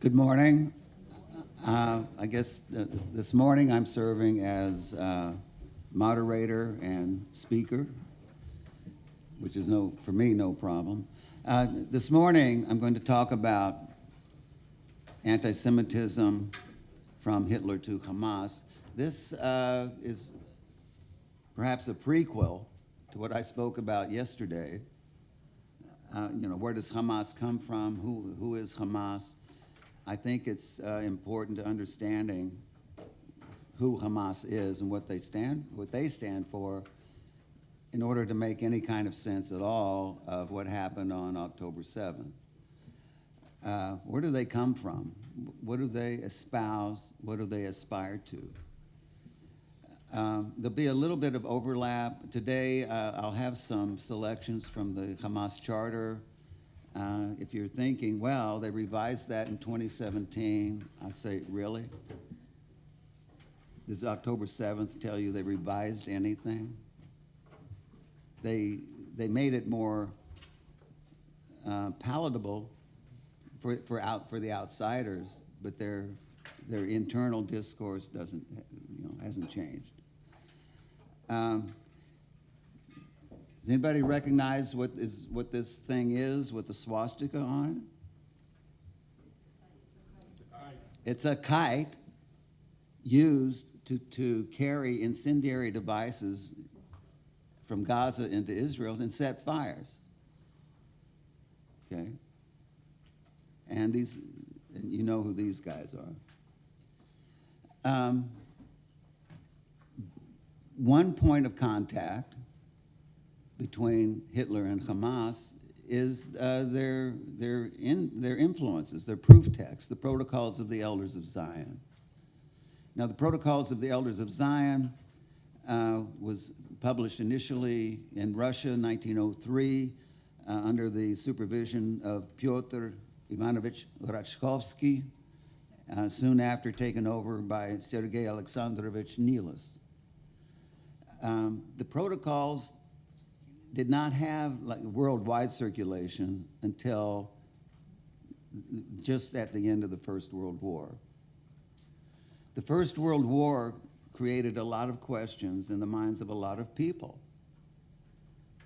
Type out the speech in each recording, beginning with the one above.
Good morning. I guess this morning I'm serving as moderator and speaker, which is for me, no problem. This morning I'm going to talk about anti-Semitism from Hitler to Hamas. This is perhaps a prequel to what I spoke about yesterday. Where does Hamas come from? Who is Hamas? I think it's important to understanding who Hamas is and what they stand for in order to make any kind of sense at all of what happened on October 7th. Where do they come from? What do they espouse? What do they aspire to? There'll be a little bit of overlap. Today, I'll have some selections from the Hamas Charter. If you're thinking, well, they revised that in 2017, I say, really? Does October 7th tell you they revised anything? They made it more palatable for the outsiders, but their internal discourse hasn't changed. Does anybody recognize what this thing is with the swastika on it? It's a kite used to carry incendiary devices from Gaza into Israel and set fires. Okay? And you know who these guys are. One point of contact between Hitler and Hamas is their influences, their proof texts, the Protocols of the Elders of Zion. Now, the Protocols of the Elders of Zion was published initially in Russia in 1903 under the supervision of Pyotr Ivanovich Rachkovsky, soon after taken over by Sergei Alexandrovich Nilis. The protocols did not have worldwide circulation until just at the end of the First World War. The First World War created a lot of questions in the minds of a lot of people,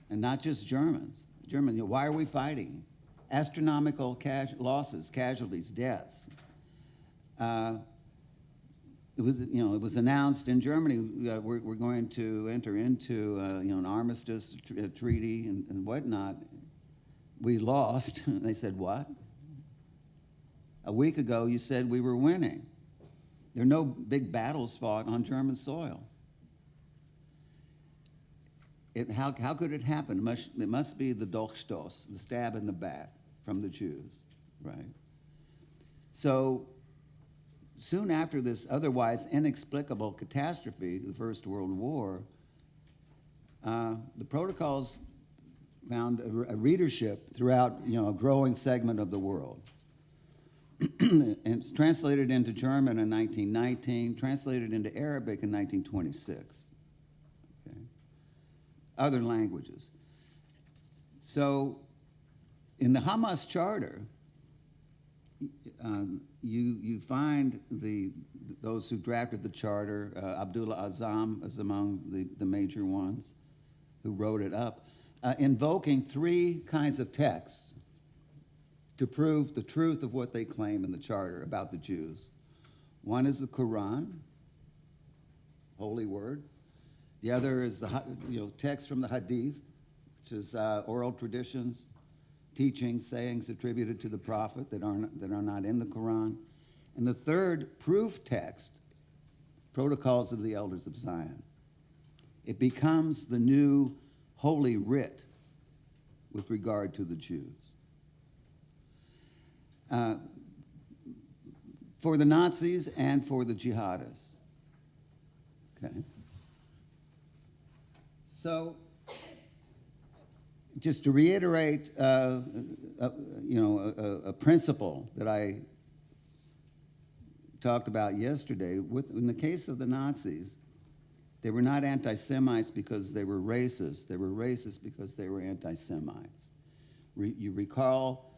and not just Germans. Why are we fighting? Astronomical losses, casualties, deaths. It was announced in Germany we're going to enter into an armistice treaty and whatnot. We lost. They said, what? A week ago you said we were winning. There are no big battles fought on German soil. How could it happen? It must be the Dolchstoß, the stab in the back from the Jews, right? So soon after this otherwise inexplicable catastrophe, the First World War, the protocols found a readership throughout a growing segment of the world. And it's translated into German in 1919, translated into Arabic in 1926. Okay. Other languages. So in the Hamas Charter, you find those who drafted the charter. Abdullah Azzam is among the major ones who wrote it up, invoking three kinds of texts to prove the truth of what they claim in the charter about the Jews. One is the Quran, holy word. The other is the text from the Hadith, which is oral traditions, teachings, sayings attributed to the prophet that are not in the Quran. And the third, proof text, Protocols of the Elders of Zion. It becomes the new holy writ with regard to the Jews. For the Nazis and for the jihadists. Okay. So, just to reiterate, a principle that I talked about yesterday. In the case of the Nazis, they were not anti-Semites because they were racist. They were racist because they were anti-Semites. You recall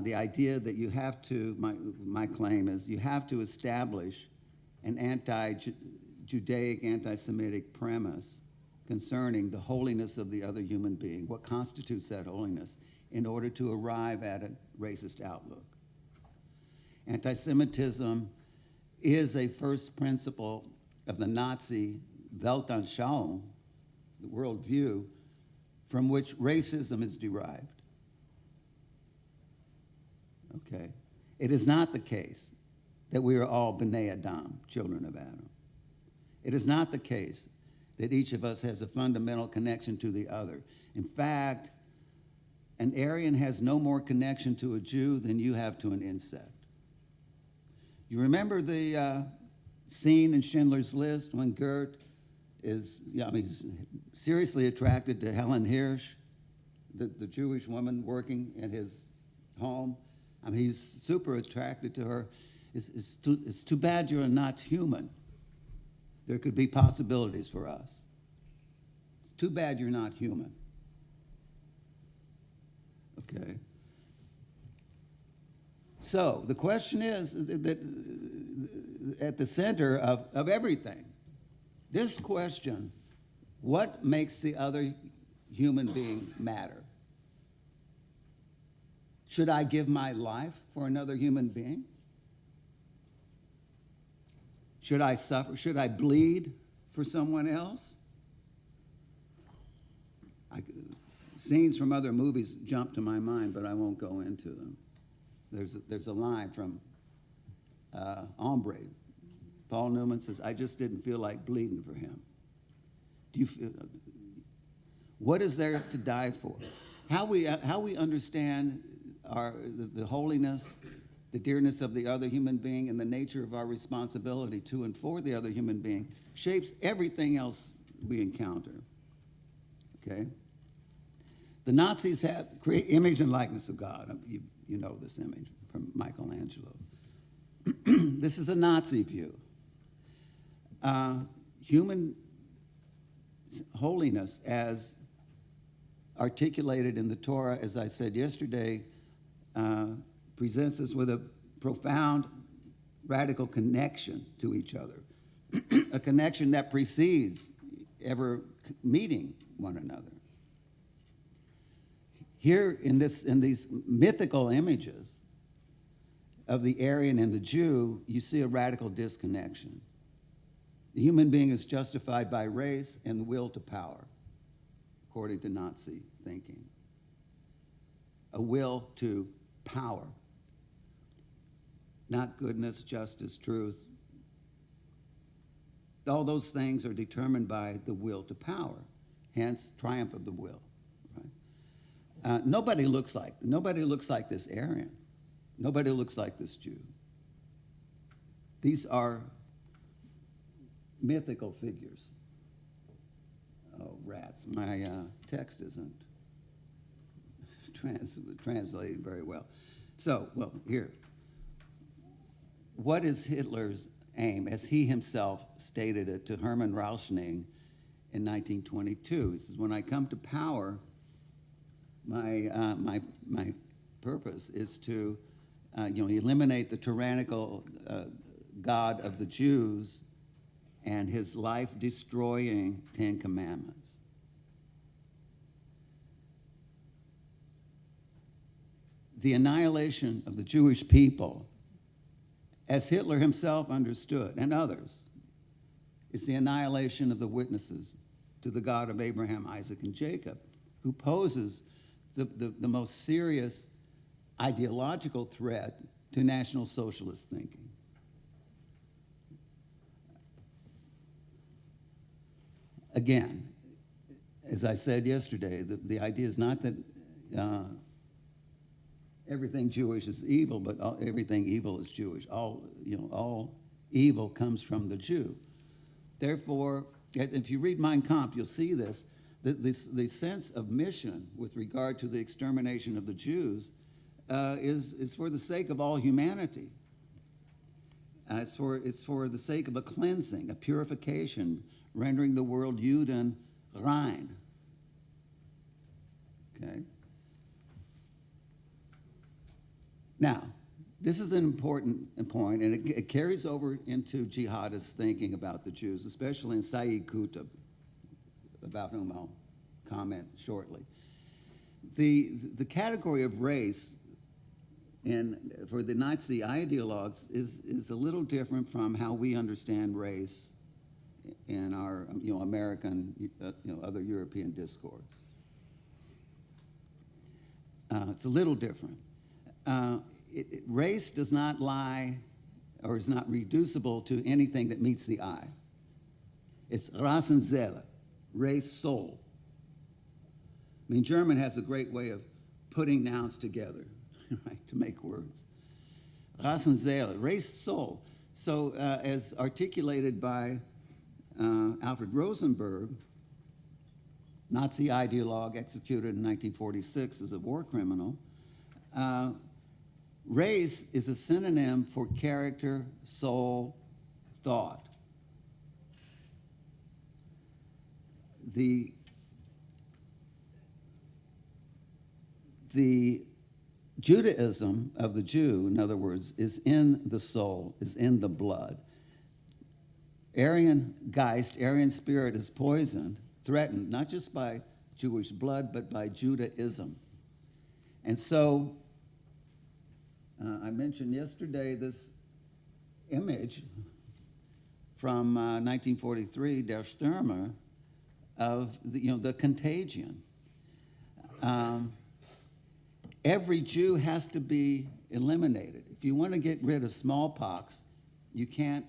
the idea that you have to, my claim is, you have to establish an anti-Judaic, anti-Semitic premise concerning the holiness of the other human being, what constitutes that holiness, in order to arrive at a racist outlook. Anti-Semitism is a first principle of the Nazi Weltanschauung, the worldview, from which racism is derived. Okay? It is not the case that we are all B'nai Adam, children of Adam. It is not the case that each of us has a fundamental connection to the other. In fact, an Aryan has no more connection to a Jew than you have to an insect. You remember the scene in Schindler's List when Goethe is, he's seriously attracted to Helen Hirsch, the Jewish woman working in his home. I mean, he's super attracted to her. It's too bad you're not human. There could be possibilities for us. It's too bad you're not human. Okay. So the question is that at the center of everything, this question, what makes the other human being matter? Should I give my life for another human being? Should I suffer? Should I bleed for someone else? Scenes from other movies jump to my mind, but I won't go into them. There's a line from Ombre. Paul Newman says, "I just didn't feel like bleeding for him." Do you feel? What is there to die for? How we understand the holiness, the dearness of the other human being, and the nature of our responsibility to and for the other human being shapes everything else we encounter. Okay? The Nazis have created image and likeness of God. You know this image from Michelangelo. This is a Nazi view. Human holiness, as articulated in the Torah, as I said yesterday, presents us with a profound, radical connection to each other, a connection that precedes ever meeting one another. Here in these mythical images of the Aryan and the Jew, you see a radical disconnection. The human being is justified by race and the will to power, according to Nazi thinking. A will to power. Not goodness, justice, truth. All those things are determined by the will to power, hence triumph of the will. Right? Nobody looks like this Aryan. Nobody looks like this Jew. These are mythical figures. Oh, rats. My text isn't translating very well. So, well, here. What is Hitler's aim, as he himself stated it to Hermann Rauschning in 1922? He says, when I come to power, my purpose is to eliminate the tyrannical God of the Jews and his life-destroying Ten Commandments. The annihilation of the Jewish people, as Hitler himself understood, and others, is the annihilation of the witnesses to the God of Abraham, Isaac, and Jacob, who poses the most serious ideological threat to National Socialist thinking. Again, as I said yesterday, the idea is not that everything Jewish is evil, but everything evil is Jewish. All evil comes from the Jew. Therefore, if you read Mein Kampf, you'll see this. The sense of mission with regard to the extermination of the Jews is for the sake of all humanity. It's for the sake of a cleansing, a purification, rendering the world Juden rein. Okay? Now, this is an important point, and it carries over into jihadist thinking about the Jews, especially in Sayyid Qutb, about whom I'll comment shortly. The category of race for the Nazi ideologues is a little different from how we understand race in our American, other European discourse. It's a little different. Race does not lie or is not reducible to anything that meets the eye. It's Rassenseele, race, soul. I mean, German has a great way of putting nouns together, right, to make words. Rassenseele, race, soul. So as articulated by Alfred Rosenberg, Nazi ideologue executed in 1946 as a war criminal, race is a synonym for character, soul, thought. The Judaism of the Jew, in other words, is in the soul, is in the blood. Aryan Geist, Aryan spirit is poisoned, threatened, not just by Jewish blood, but by Judaism. And so, I mentioned yesterday this image from 1943, Der Stürmer, of the contagion. Every Jew has to be eliminated. If you want to get rid of smallpox, you can't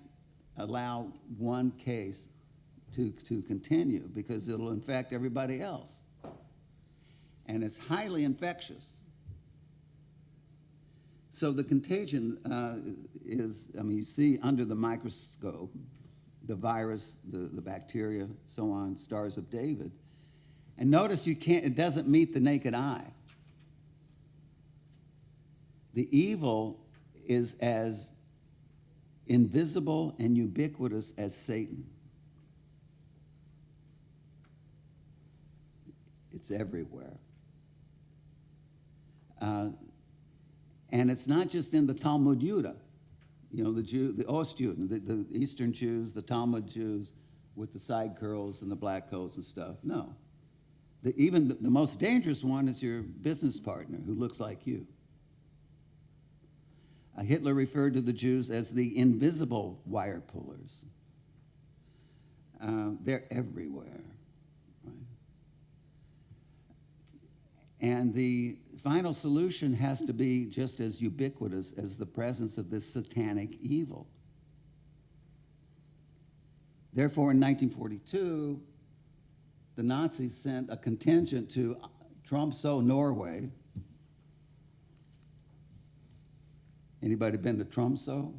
allow one case to continue because it'll infect everybody else. And it's highly infectious. So the contagion you see under the microscope, the virus, the bacteria, so on, Stars of David. And notice it doesn't meet the naked eye. The evil is as invisible and ubiquitous as Satan. It's everywhere. And it's not just in the Talmud Judah, the Ostjuden, the Eastern Jews, the Talmud Jews with the side curls and the black coats and stuff. No. Even the most dangerous one is your business partner who looks like you. Hitler referred to the Jews as the invisible wire pullers. They're everywhere. Right? And the final solution has to be just as ubiquitous as the presence of this satanic evil. Therefore, in 1942, the Nazis sent a contingent to Tromsø, Norway. Anybody been to Tromsø?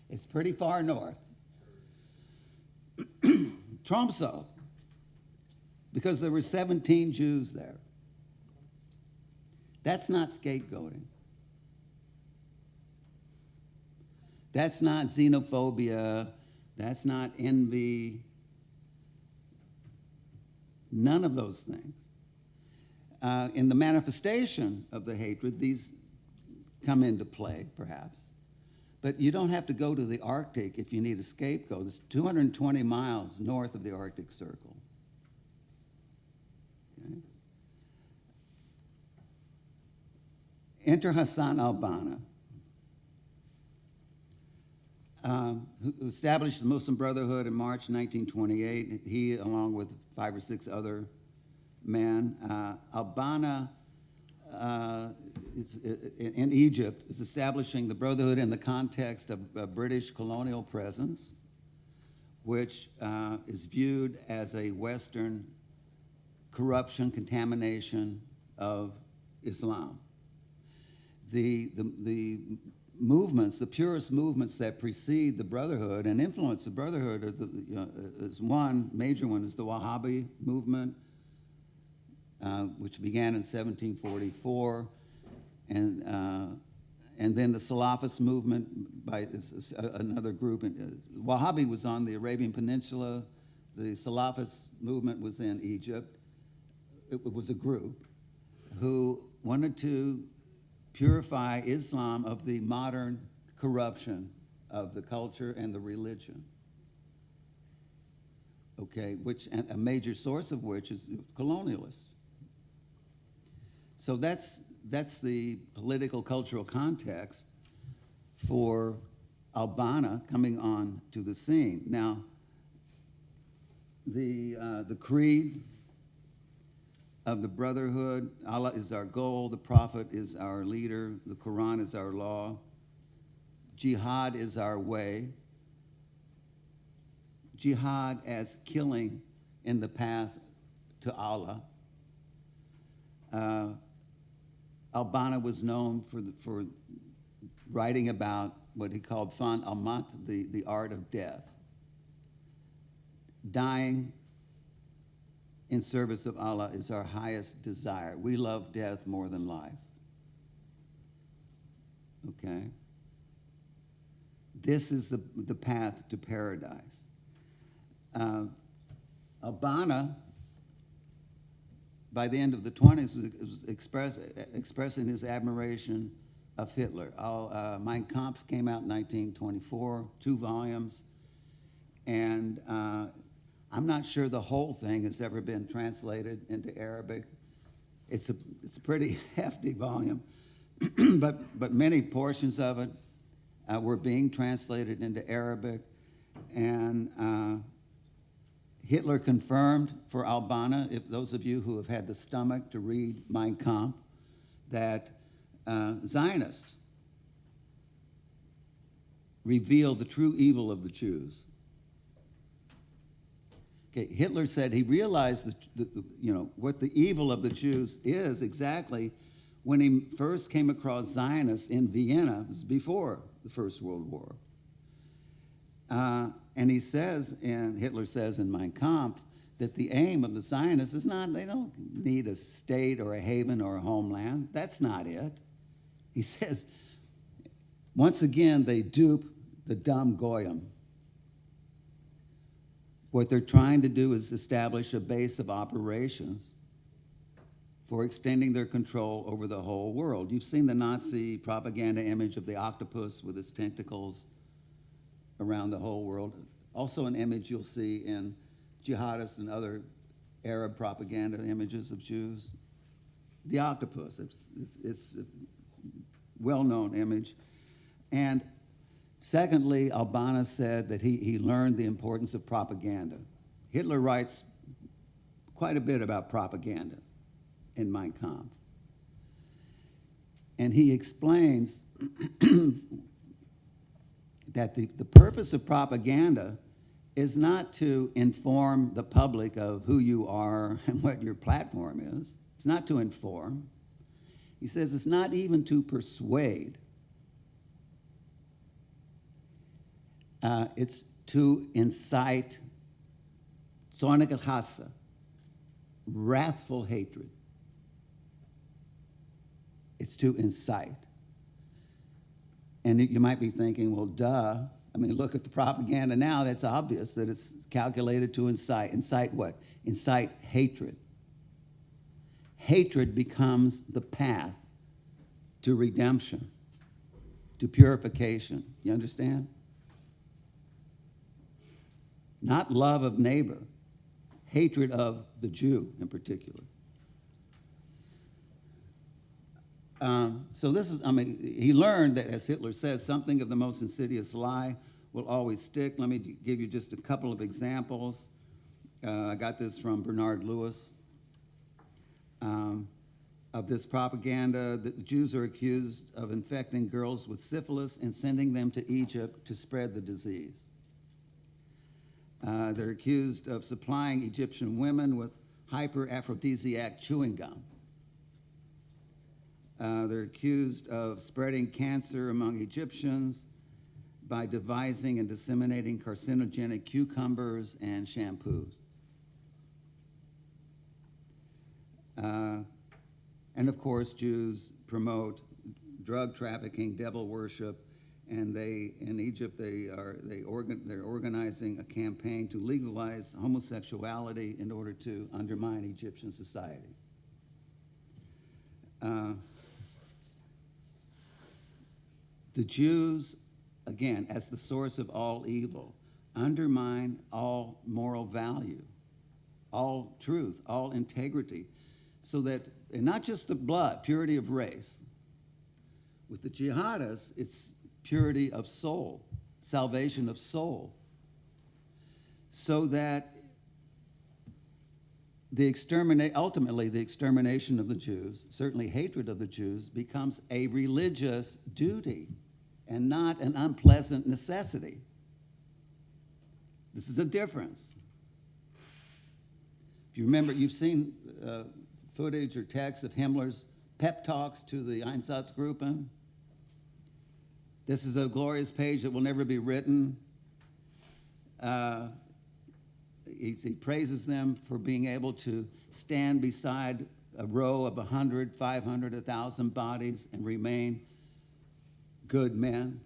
It's pretty far north. Tromsø, because there were 17 Jews there. That's not scapegoating. That's not xenophobia. That's not envy. None of those things. In the manifestation of the hatred, these come into play, perhaps. But you don't have to go to the Arctic if you need a scapegoat. It's 220 miles north of the Arctic Circle. Okay? Enter Hassan al-Banna, who established the Muslim Brotherhood in March 1928. He, along with 5 or 6 other men, al-Banna in Egypt is establishing the Brotherhood in the context of a British colonial presence, which is viewed as a Western corruption, contamination of Islam. The movements, the purist movements that precede the Brotherhood and influence the Brotherhood, is one major one is the Wahhabi movement, which began in 1744, and then the Salafist movement by another group. Wahhabi was on the Arabian Peninsula. The Salafist movement was in Egypt. It was a group. who wanted to purify Islam of the modern corruption of the culture and the religion. Okay, which a major source of which is colonialists. So that's the political cultural context for Al-Banna coming on to the scene. Now, the creed of the Brotherhood, Allah is our goal, the Prophet is our leader, the Quran is our law, jihad is our way. Jihad as killing in the path to Allah. Al-Banna was known for writing about what he called fan al-mat, the art of death. Dying in service of Allah is our highest desire. We love death more than life. Okay? This is the path to paradise. Al-Banna, by the end of the 20s, was expressing his admiration of Hitler. Mein Kampf came out in 1924, 2 volumes, and I'm not sure the whole thing has ever been translated into Arabic. It's a pretty hefty volume, but many portions of it were being translated into Arabic, and Hitler confirmed for Al-Banna, if those of you who have had the stomach to read Mein Kampf, that Zionists revealed the true evil of the Jews. Okay, Hitler said he realized what the evil of the Jews is exactly when he first came across Zionists in Vienna. It was before the First World War. And he says, and Hitler says in Mein Kampf, that the aim of the Zionists is not, they don't need a state or a haven or a homeland. That's not it. He says, once again, they dupe the dumb Goyim. What they're trying to do is establish a base of operations for extending their control over the whole world. You've seen the Nazi propaganda image of the octopus with its tentacles around the whole world. Also an image you'll see in jihadists and other Arab propaganda images of Jews. The octopus, it's a well-known image. And secondly, Al-Banna said that he learned the importance of propaganda. Hitler writes quite a bit about propaganda in Mein Kampf. And he explains that the purpose of propaganda is not to inform the public of who you are and what your platform is. It's not to inform. He says it's not even to persuade. It's to incite zornig al-hassa, wrathful hatred. It's to incite. And you might be thinking, well, duh. I mean, look at the propaganda now. That's obvious that it's calculated to incite. Incite what? Incite hatred. Hatred becomes the path to redemption, to purification. You understand? Not love of neighbor, hatred of the Jew in particular. So this is, I mean, he learned that, as Hitler says, something of the most insidious lie will always stick. Let me give you just a couple of examples. I got this from Bernard Lewis. Of this propaganda, the Jews are accused of infecting girls with syphilis and sending them to Egypt to spread the disease. They're accused of supplying Egyptian women with hyper-aphrodisiac chewing gum. They're accused of spreading cancer among Egyptians by devising and disseminating carcinogenic cucumbers and shampoos. And of course, Jews promote drug trafficking, devil worship, and in Egypt they're organizing a campaign to legalize homosexuality in order to undermine Egyptian society. The Jews, again, as the source of all evil, undermine all moral value, all truth, all integrity, so that, and not just the blood, purity of race. With the jihadists, it's purity of soul, salvation of soul, so that ultimately the extermination of the Jews, certainly hatred of the Jews, becomes a religious duty and not an unpleasant necessity. This is a difference. If you remember, you've seen footage or text of Himmler's pep talks to the Einsatzgruppen. This is a glorious page that will never be written. He praises them for being able to stand beside a row of 100, 500, 1,000 bodies and remain good men.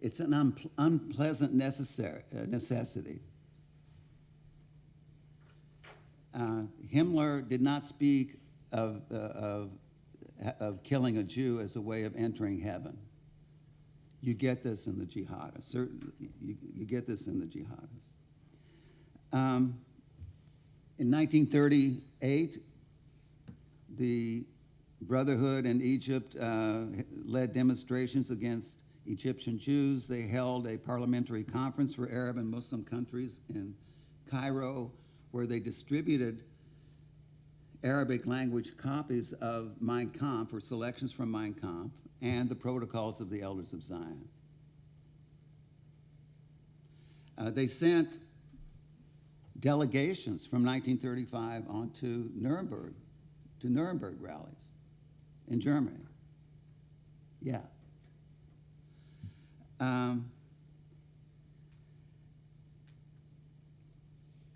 It's an unpleasant necessity. Himmler did not speak of killing a Jew as a way of entering heaven. You get this in the jihadists. Certainly, you get this in the jihadists. In 1938, the Brotherhood in Egypt led demonstrations against Egyptian Jews. They held a parliamentary conference for Arab and Muslim countries in Cairo, where they distributed Arabic language copies of Mein Kampf, or selections from Mein Kampf, and the Protocols of the Elders of Zion. They sent delegations from 1935 on to Nuremberg rallies in Germany. Yeah.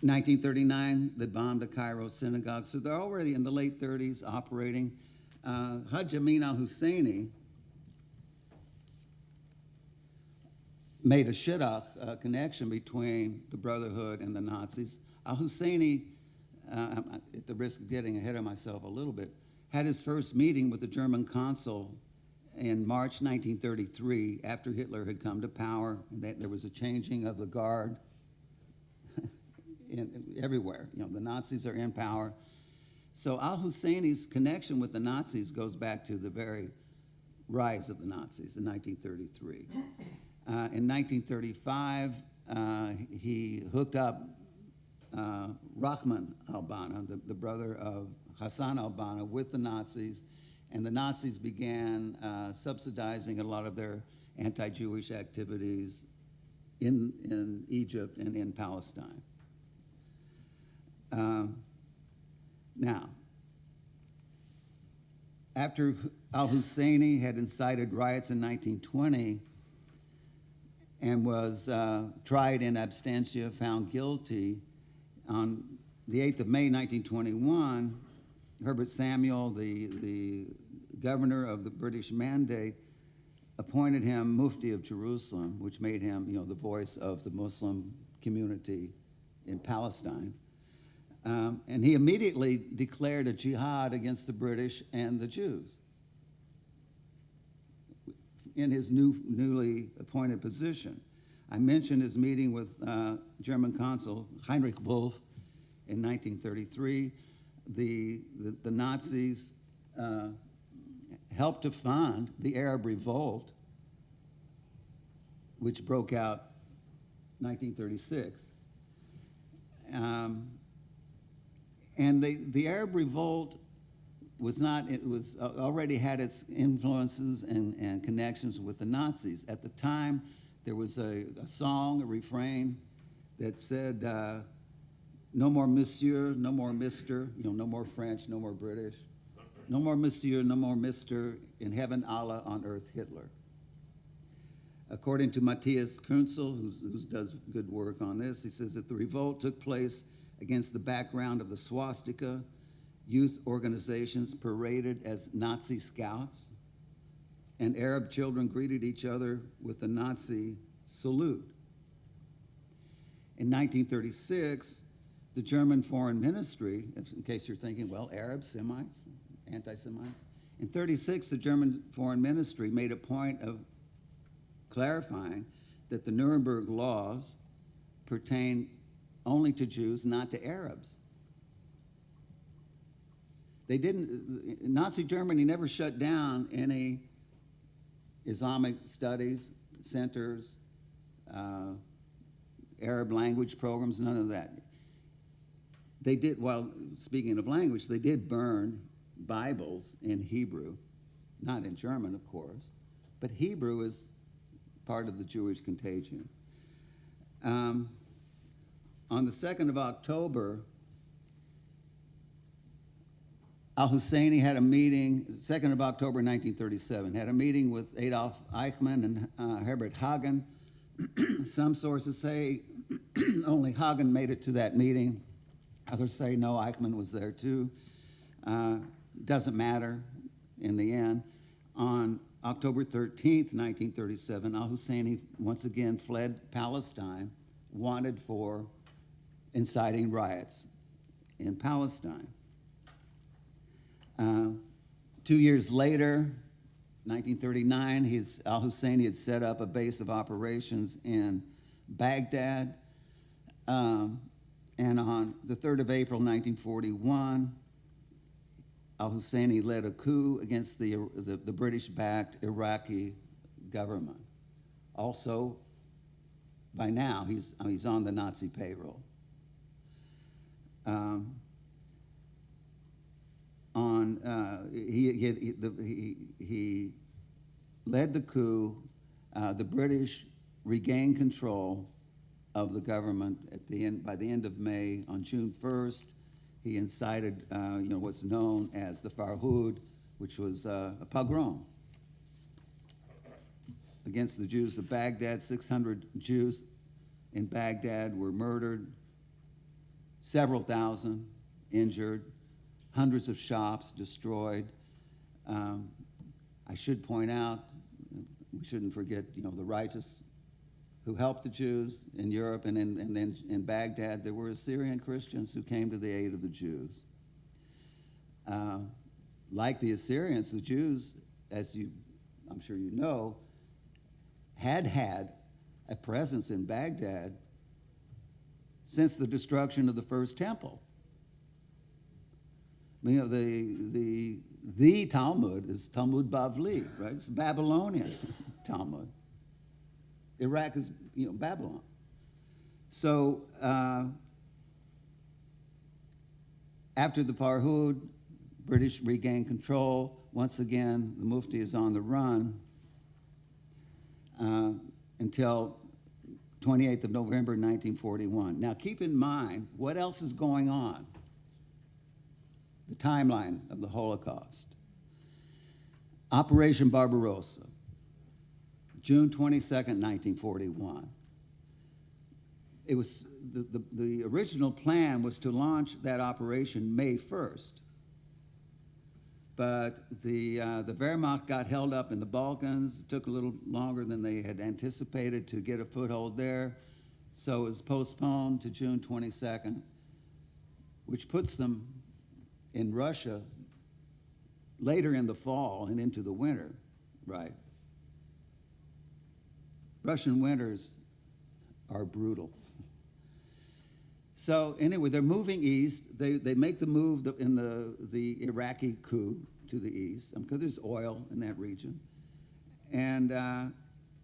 1939, they bombed the Cairo synagogue. So they're already in the late 30s operating. Hajj Amin al-Husseini made a shidduch connection between the Brotherhood and the Nazis. Al-Husseini, at the risk of getting ahead of myself a little bit, had his first meeting with the German consul in March 1933, after Hitler had come to power. There was a changing of the guard everywhere. You know, the Nazis are in power. So al-Husseini's connection with the Nazis goes back to the very rise of the Nazis in 1933. In 1935, he hooked up Rahman al-Banna, the brother of Hassan al-Banna, with the Nazis, and the Nazis began subsidizing a lot of their anti-Jewish activities in Egypt and in Palestine. Now, after al-Husseini had incited riots in 1920 and was tried in absentia, found guilty, on the 8th of May 1921, Herbert Samuel, the governor of the British Mandate, appointed him Mufti of Jerusalem, which made him, you know, the voice of the Muslim community in Palestine. And he immediately declared a jihad against the British and the Jews in his newly appointed position. I mentioned his meeting with German consul Heinrich Wolf in 1933. The Nazis helped to fund the Arab Revolt, which broke out 1936. And the Arab Revolt was not, it was already had its influences and connections with the Nazis. At the time, there was a song, a refrain that said, no more monsieur, no more mister, you know, no more French, no more British. No more monsieur, no more mister, in heaven Allah, on earth Hitler. According to Matthias Kunzel, who does good work on this, he says that the revolt took place against the background of the swastika. Youth organizations paraded as Nazi scouts, and Arab children greeted each other with the Nazi salute. In 1936, the German Foreign Ministry, in case you're thinking, well, Arabs, Semites, anti-Semites. In 1936, the German Foreign Ministry made a point of clarifying that the Nuremberg laws pertain only to Jews, not to Arabs. They didn't, Nazi Germany never shut down any Islamic studies centers, Arab language programs, none of that. They did, well, speaking of language, they did burn Bibles in Hebrew, not in German, of course, but Hebrew is part of the Jewish contagion. On the 2nd of October, al-Husseini had a meeting, 2nd of October 1937, had a meeting with Adolf Eichmann and Herbert Hagen. Some sources say only Hagen made it to that meeting. Others say no, Eichmann was there too. Doesn't matter in the end. On October 13th, 1937, al-Husseini once again fled Palestine, wanted for inciting riots in Palestine. 2 years later, 1939, al-Husseini had set up a base of operations in Baghdad. And on the 3rd of April, 1941, al-Husseini led a coup against the British-backed Iraqi government. Also, by now, he's on the Nazi payroll. He led the coup. The British regained control of the government by the end of May. On June 1st, he incited what's known as the Farhud, which was a pogrom against the Jews of Baghdad. 600 Jews in Baghdad were murdered, several thousand injured, hundreds of shops destroyed. I should point out, we shouldn't forget, the righteous who helped the Jews in Europe, and then in Baghdad, there were Assyrian Christians who came to the aid of the Jews. Like the Assyrians, the Jews, I'm sure you know, had a presence in Baghdad since the destruction of the first temple. The Talmud is Talmud Bavli, right? It's Babylonian Talmud. Iraq is, Babylon. So after the Farhud, British regained control. Once again, the Mufti is on the run until 28th of November, 1941. Now, keep in mind, what else is going on? The timeline of the Holocaust. Operation Barbarossa, June 22nd, 1941. It was, the original plan was to launch that operation May 1st. But the Wehrmacht got held up in the Balkans. It took a little longer than they had anticipated to get a foothold there. So it was postponed to June 22nd, which puts them in Russia later in the fall and into the winter, right? Russian winters are brutal. So anyway, they're moving east. They make the move in the Iraqi coup to the east, because there's oil in that region. And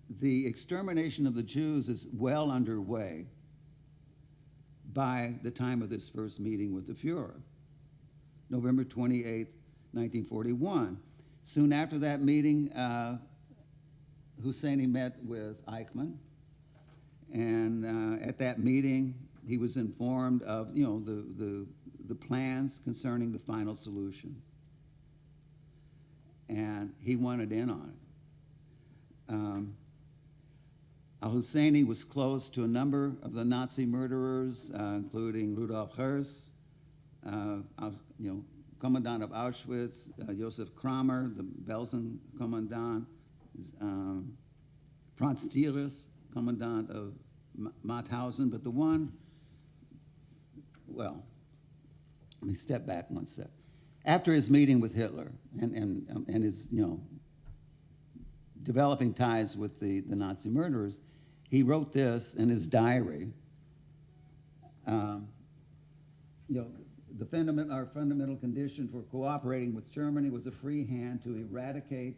the extermination of the Jews is well underway by the time of this first meeting with the Fuhrer, November 28th, 1941. Soon after that meeting, Husseini met with Eichmann, and at that meeting, he was informed of the plans concerning the final solution, and he wanted in on it. Al-Husseini was close to a number of the Nazi murderers, including Rudolf Höss, commandant of Auschwitz, Josef Kramer, the Belsen commandant, Franz Thieres, commandant of Mauthausen, but the one well, let me step back one step. After his meeting with Hitler and his, developing ties with the Nazi murderers, he wrote this in his diary. Our fundamental condition for cooperating with Germany was a free hand to eradicate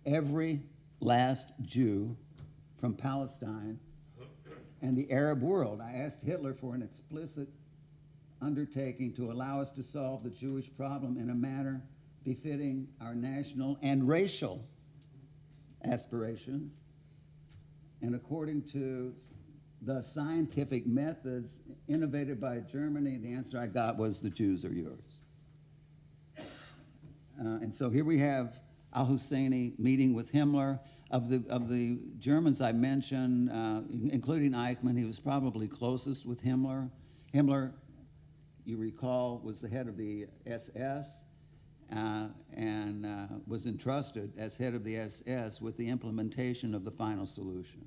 every last Jew from Palestine and the Arab world. I asked Hitler for an explicit undertaking to allow us to solve the Jewish problem in a manner befitting our national and racial aspirations, and according to the scientific methods innovated by Germany. The answer I got was, the Jews are yours. And so here we have al-Husseini meeting with Himmler. Of the Germans I mentioned, including Eichmann, he was probably closest with Himmler. Himmler, you recall, was the head of the SS and was entrusted as head of the SS with the implementation of the final solution.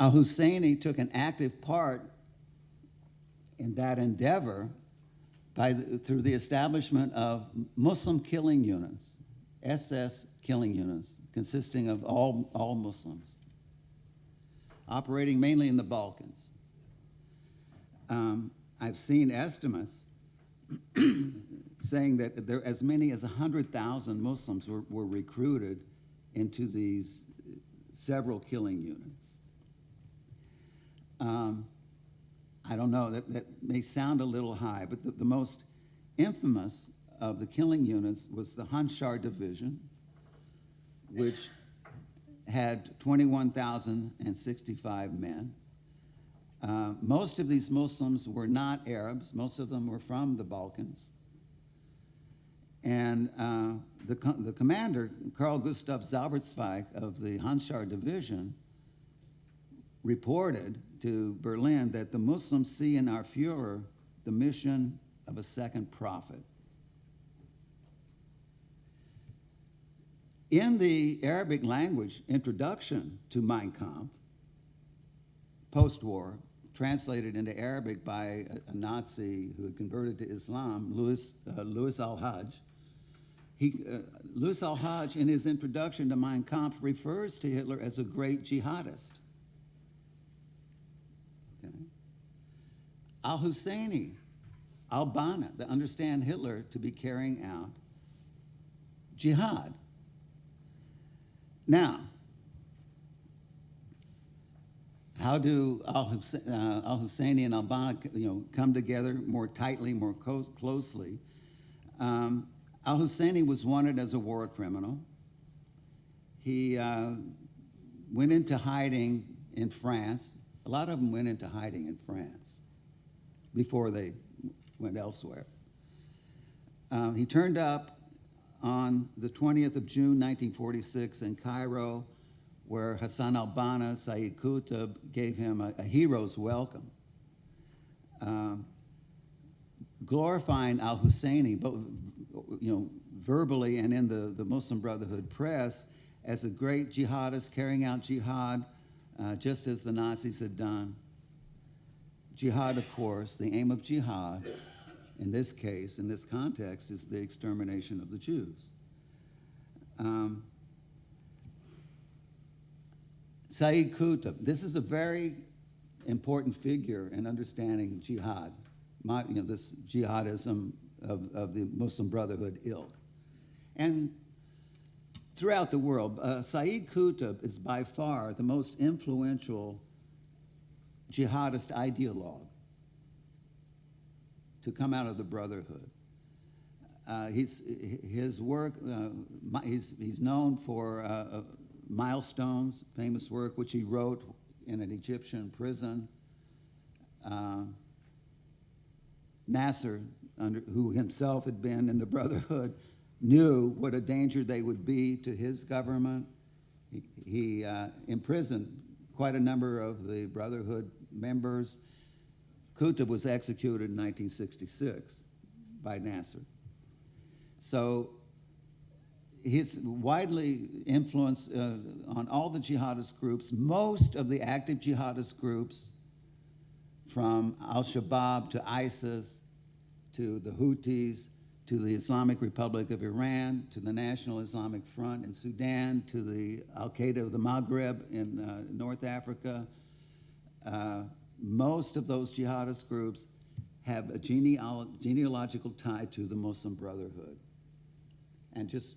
Al-Husseini took an active part in that endeavor through the establishment of Muslim killing units, SS killing units, consisting of all Muslims, operating mainly in the Balkans. I've seen estimates saying that there as many as 100,000 Muslims were recruited into these several killing units. I don't know, that may sound a little high, but the most infamous of the killing units was the Hanshar Division, which had 21,065 men. Most of these Muslims were not Arabs. Most of them were from the Balkans. And the commander, Carl Gustav Zauberzweig of the Hanshar Division, reported to Berlin that the Muslims see in our Führer the mission of a second prophet. In the Arabic language introduction to Mein Kampf, post-war, translated into Arabic by a Nazi who had converted to Islam, Louis al-Hajj, Louis al-Hajj, in his introduction to Mein Kampf, refers to Hitler as a great jihadist. Okay. Al-Husseini, al-Banna, they understand Hitler to be carrying out jihad. Now, how do al-Husseini and al-Banna come together more tightly, more closely? Al-Husseini was wanted as a war criminal. He went into hiding in France. A lot of them went into hiding in France before they went elsewhere. He turned up on the 20th of June, 1946 in Cairo, where Hassan al-Banna, Sayyid Qutb, gave him a hero's welcome, glorifying al-Husseini, verbally and in the Muslim Brotherhood press, as a great jihadist carrying out jihad, just as the Nazis had done. Jihad, of course, the aim of jihad, in this case, in this context, is the extermination of the Jews. Sayyid Qutb, this is a very important figure in understanding jihad, this jihadism of the Muslim Brotherhood ilk. And throughout the world, Sayyid Qutb is by far the most influential jihadist ideologue to come out of the Brotherhood. His work, he's known for Milestones, famous work which he wrote in an Egyptian prison. Nasser, who himself had been in the Brotherhood, knew what a danger they would be to his government. He imprisoned quite a number of the Brotherhood members. Qutb was executed in 1966 by Nasser. So He's widely influenced on all the jihadist groups. Most of the active jihadist groups, from Al-Shabaab to ISIS to the Houthis to the Islamic Republic of Iran to the National Islamic Front in Sudan to the Al-Qaeda of the Maghreb in North Africa, most of those jihadist groups have a genealogical tie to the Muslim Brotherhood. And just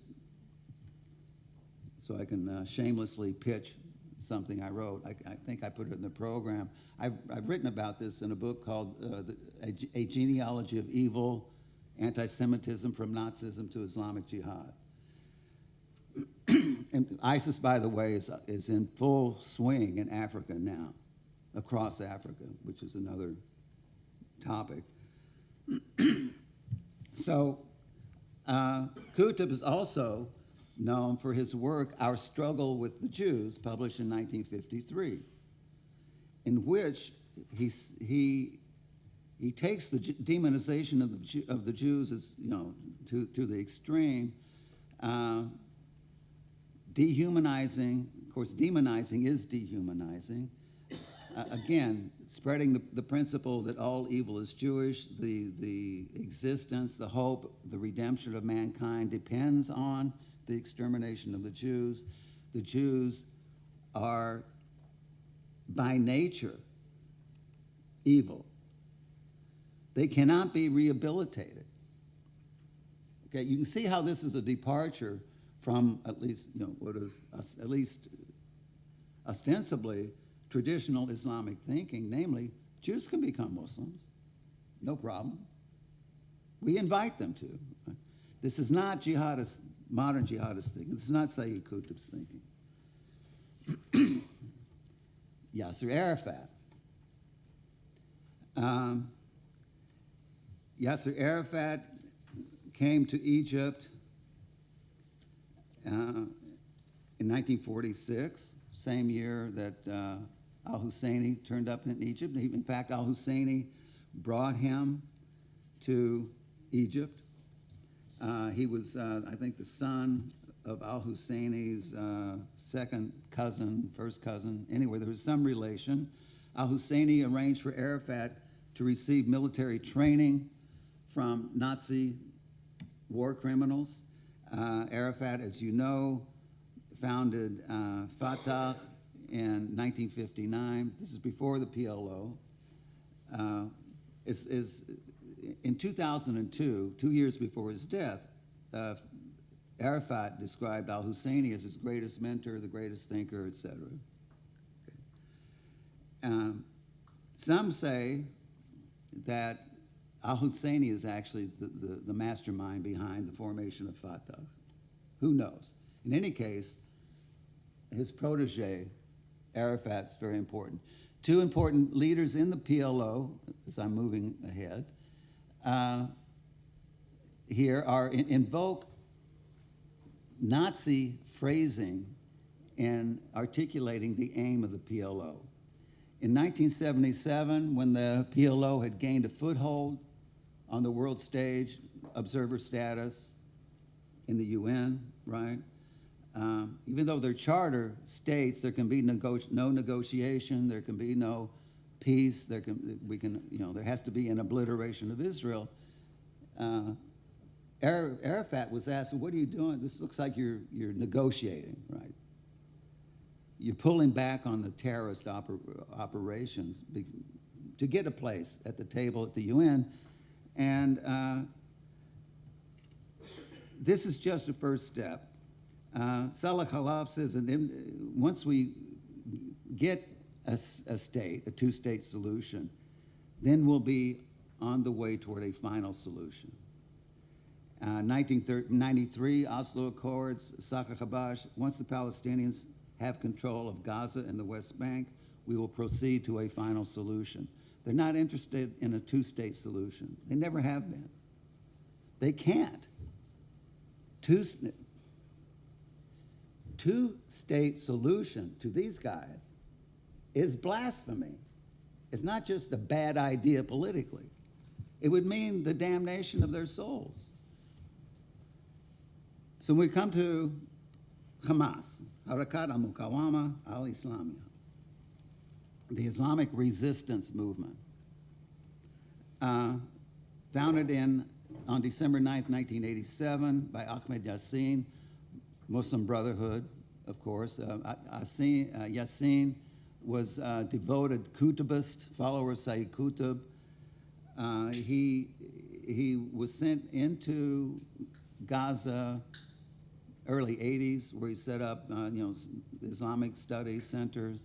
so I can shamelessly pitch something I wrote, I think I put it in the program. I've written about this in a book called A Genealogy of Evil, Anti-Semitism from Nazism to Islamic Jihad. And ISIS, by the way, is in full swing in Africa now, across Africa, which is another topic. So Qutb is also known for his work, Our Struggle with the Jews, published in 1953, in which he takes the demonization of the Jews as, to the extreme, dehumanizing. Of course, demonizing is dehumanizing. Again, spreading the principle that all evil is Jewish, the existence, the hope, the redemption of mankind depends on the extermination of the Jews. The Jews are, by nature, evil. They cannot be rehabilitated. Okay, you can see how this is a departure from at least, what is at least ostensibly traditional Islamic thinking, namely, Jews can become Muslims, no problem. We invite them to. This is not jihadist, modern jihadist thinking. This is not Sayyid Qutb's thinking. Yasser Arafat. Yasser Arafat came to Egypt in 1946, same year that al-Husseini turned up in Egypt. In fact, al-Husseini brought him to Egypt. He was, I think, the son of al-Husseini's second cousin, first cousin. Anyway, there was some relation. Al-Husseini arranged for Arafat to receive military training from Nazi war criminals. Arafat, as you know, founded Fatah in 1959. This is before the PLO. In 2002, 2 years before his death, Arafat described al-Husseini as his greatest mentor, the greatest thinker, etc. Some say that al-Husseini is actually the mastermind behind the formation of Fatah. Who knows? In any case, his protege, Arafat's very important. Two important leaders in the PLO, as I'm moving ahead, here are invoke Nazi phrasing in articulating the aim of the PLO. In 1977, when the PLO had gained a foothold on the world stage, observer status in the UN, right? Even though their charter states there can be no negotiation, there can be no peace, there has to be an obliteration of Israel. Arafat was asked, "What are you doing? This looks like you're negotiating, right? You're pulling back on the terrorist operations to get a place at the table at the UN." And this is just a first step. Salah Khalaf says, once we get a state, a two-state solution, then we'll be on the way toward a final solution. 1993, Oslo Accords, Sakha Kabash, once the Palestinians have control of Gaza and the West Bank, we will proceed to a final solution. They're not interested in a two-state solution. They never have been. They can't. Two-state solution to these guys is blasphemy. It's not just a bad idea politically. It would mean the damnation of their souls. So we come to Hamas, Harakat al-Muqawama al-Islamiyah, the Islamic resistance movement, founded on December 9th, 1987 by Ahmed Yassin, Muslim Brotherhood, of course. Yassin was a devoted Qutbist, follower of Sayyid Qutb. He was sent into Gaza early 80s, where he set up Islamic studies centers.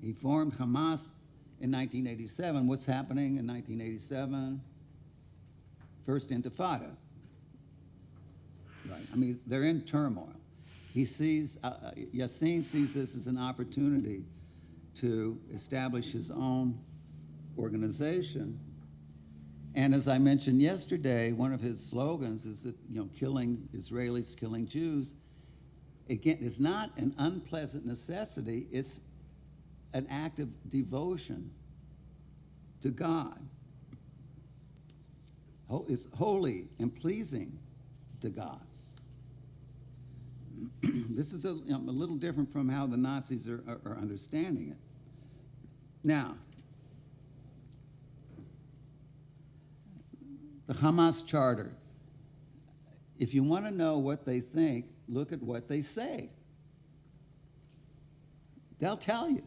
He formed Hamas in 1987. What's happening in 1987? First Intifada. Right. I mean, they're in turmoil. Yassin sees this as an opportunity to establish his own organization. And as I mentioned yesterday, one of his slogans is that, killing Israelis, killing Jews, again, is not an unpleasant necessity, it's an act of devotion to God. It's holy and pleasing to God. This is a little different from how the Nazis are understanding it. Now, the Hamas Charter. If you want to know what they think, look at what they say. They'll tell you.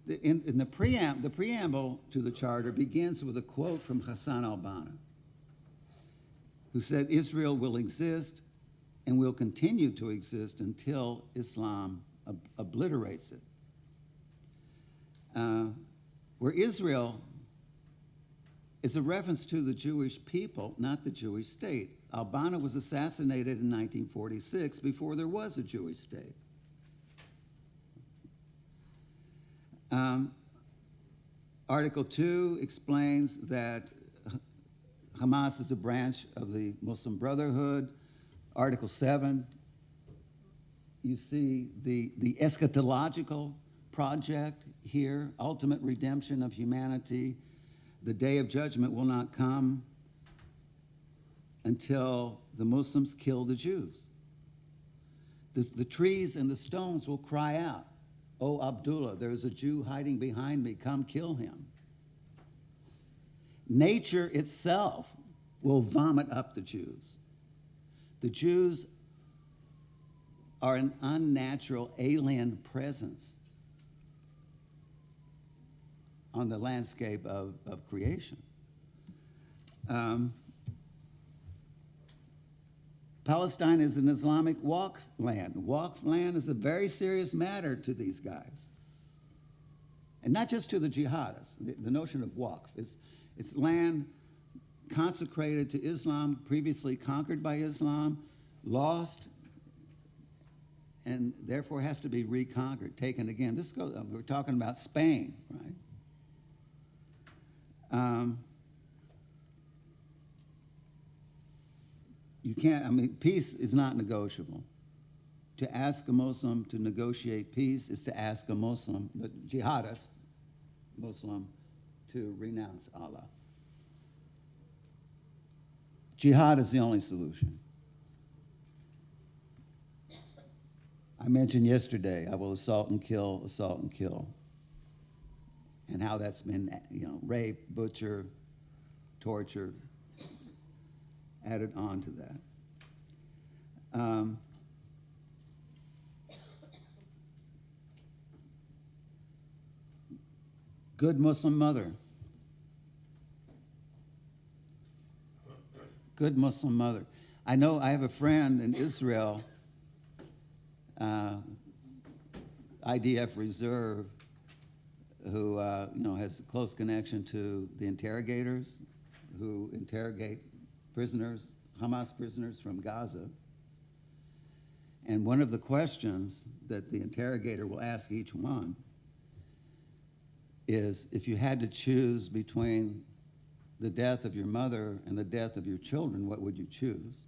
In the preamble to the Charter begins with a quote from Hassan al-Banna, who said, "Israel will exist and will continue to exist until Islam obliterates it." Where Israel is a reference to the Jewish people, not the Jewish state. Al-Banna was assassinated in 1946 before there was a Jewish state. Article 2 explains that Hamas is a branch of the Muslim Brotherhood. Article 7, you see the eschatological project here, ultimate redemption of humanity. The day of judgment will not come until the Muslims kill the Jews. The trees and the stones will cry out, "Oh, Abdullah, there's a Jew hiding behind me, come kill him." Nature itself will vomit up the Jews. The Jews are an unnatural alien presence on the landscape of creation. Palestine is an Islamic waqf land. Waqf land is a very serious matter to these guys. And not just to the jihadists. The notion of waqf is it's land consecrated to Islam, previously conquered by Islam, lost, and therefore has to be reconquered, taken again. We're talking about Spain, right? You can't, peace is not negotiable. To ask a Muslim to negotiate peace is to ask a Muslim, the jihadist Muslim, to renounce Allah. Jihad is the only solution. I mentioned yesterday, I will assault and kill, and how that's been, rape, butcher, torture, added on to that. Good Muslim mother. Good Muslim mother. I know I have a friend in Israel, IDF Reserve, who has a close connection to the interrogators who interrogate prisoners, Hamas prisoners from Gaza. And one of the questions that the interrogator will ask each one is, if you had to choose between the death of your mother and the death of your children, what would you choose?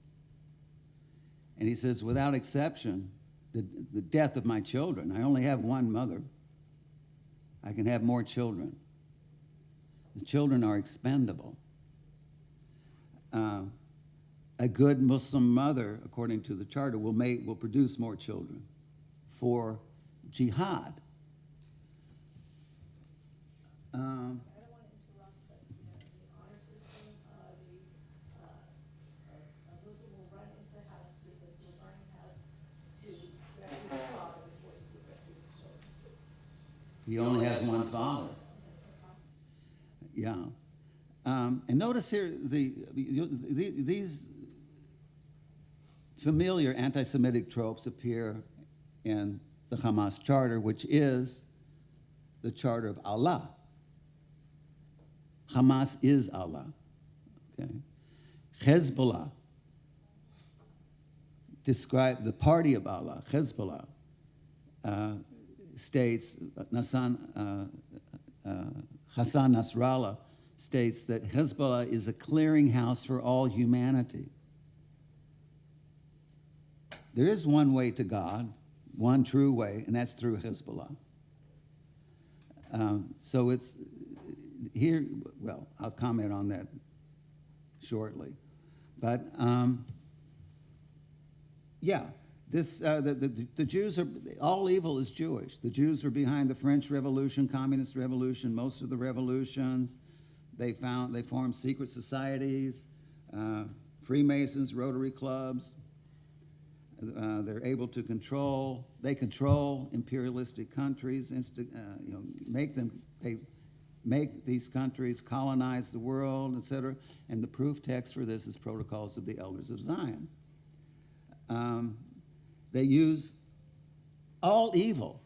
And he says, without exception, the death of my children. I only have one mother. I can have more children. The children are expendable. a good Muslim mother, according to the charter, will produce more children for jihad. I don't want to interrupt, but the honor system, a Muslim will run into the house with a learning house to rescue the father before he could rescue his children. He only has one father. Yeah. And notice here these familiar anti-Semitic tropes appear in the Hamas charter, which is the charter of Allah. Hamas is Allah. Okay. Hezbollah, describe the party of Allah, Hezbollah, states, Hassan Nasrallah states that Hezbollah is a clearinghouse for all humanity. There is one way to God, one true way, and that's through Hezbollah. So it's here, well, I'll comment on that shortly. But yeah, this, the Jews are, all evil is Jewish. The Jews were behind the French Revolution, Communist Revolution, most of the revolutions. They formed secret societies, Freemasons, Rotary clubs. They're able to control imperialistic countries, make these countries colonize the world, etc. And the proof text for this is Protocols of the Elders of Zion. They use all evil.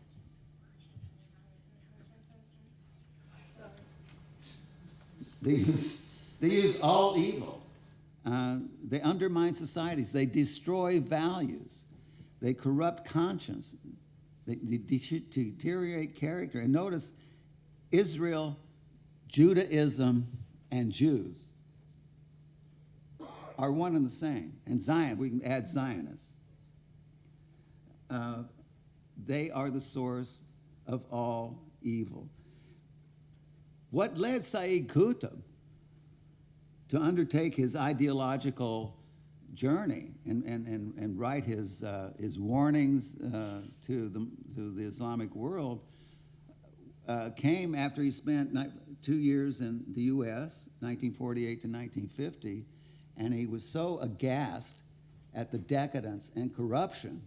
They use all evil. They undermine societies. They destroy values. They corrupt conscience. They deteriorate character. And notice, Israel, Judaism, and Jews are one and the same. And Zion, we can add Zionists. They are the source of all evil. What led Sayyid Qutb to undertake his ideological journey and write his warnings to the Islamic world came after he spent 2 years in the U.S., 1948 to 1950, and he was so aghast at the decadence and corruption,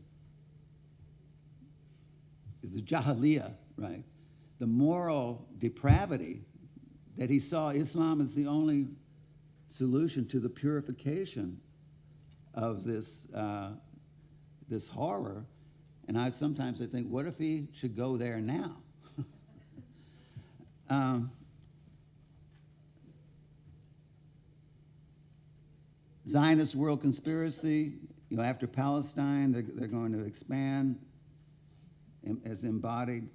the jahiliyyah, right, the moral depravity, that he saw Islam as the only solution to the purification of this horror. And sometimes I think, what if he should go there now? Zionist world conspiracy, after Palestine, they're going to expand as embodied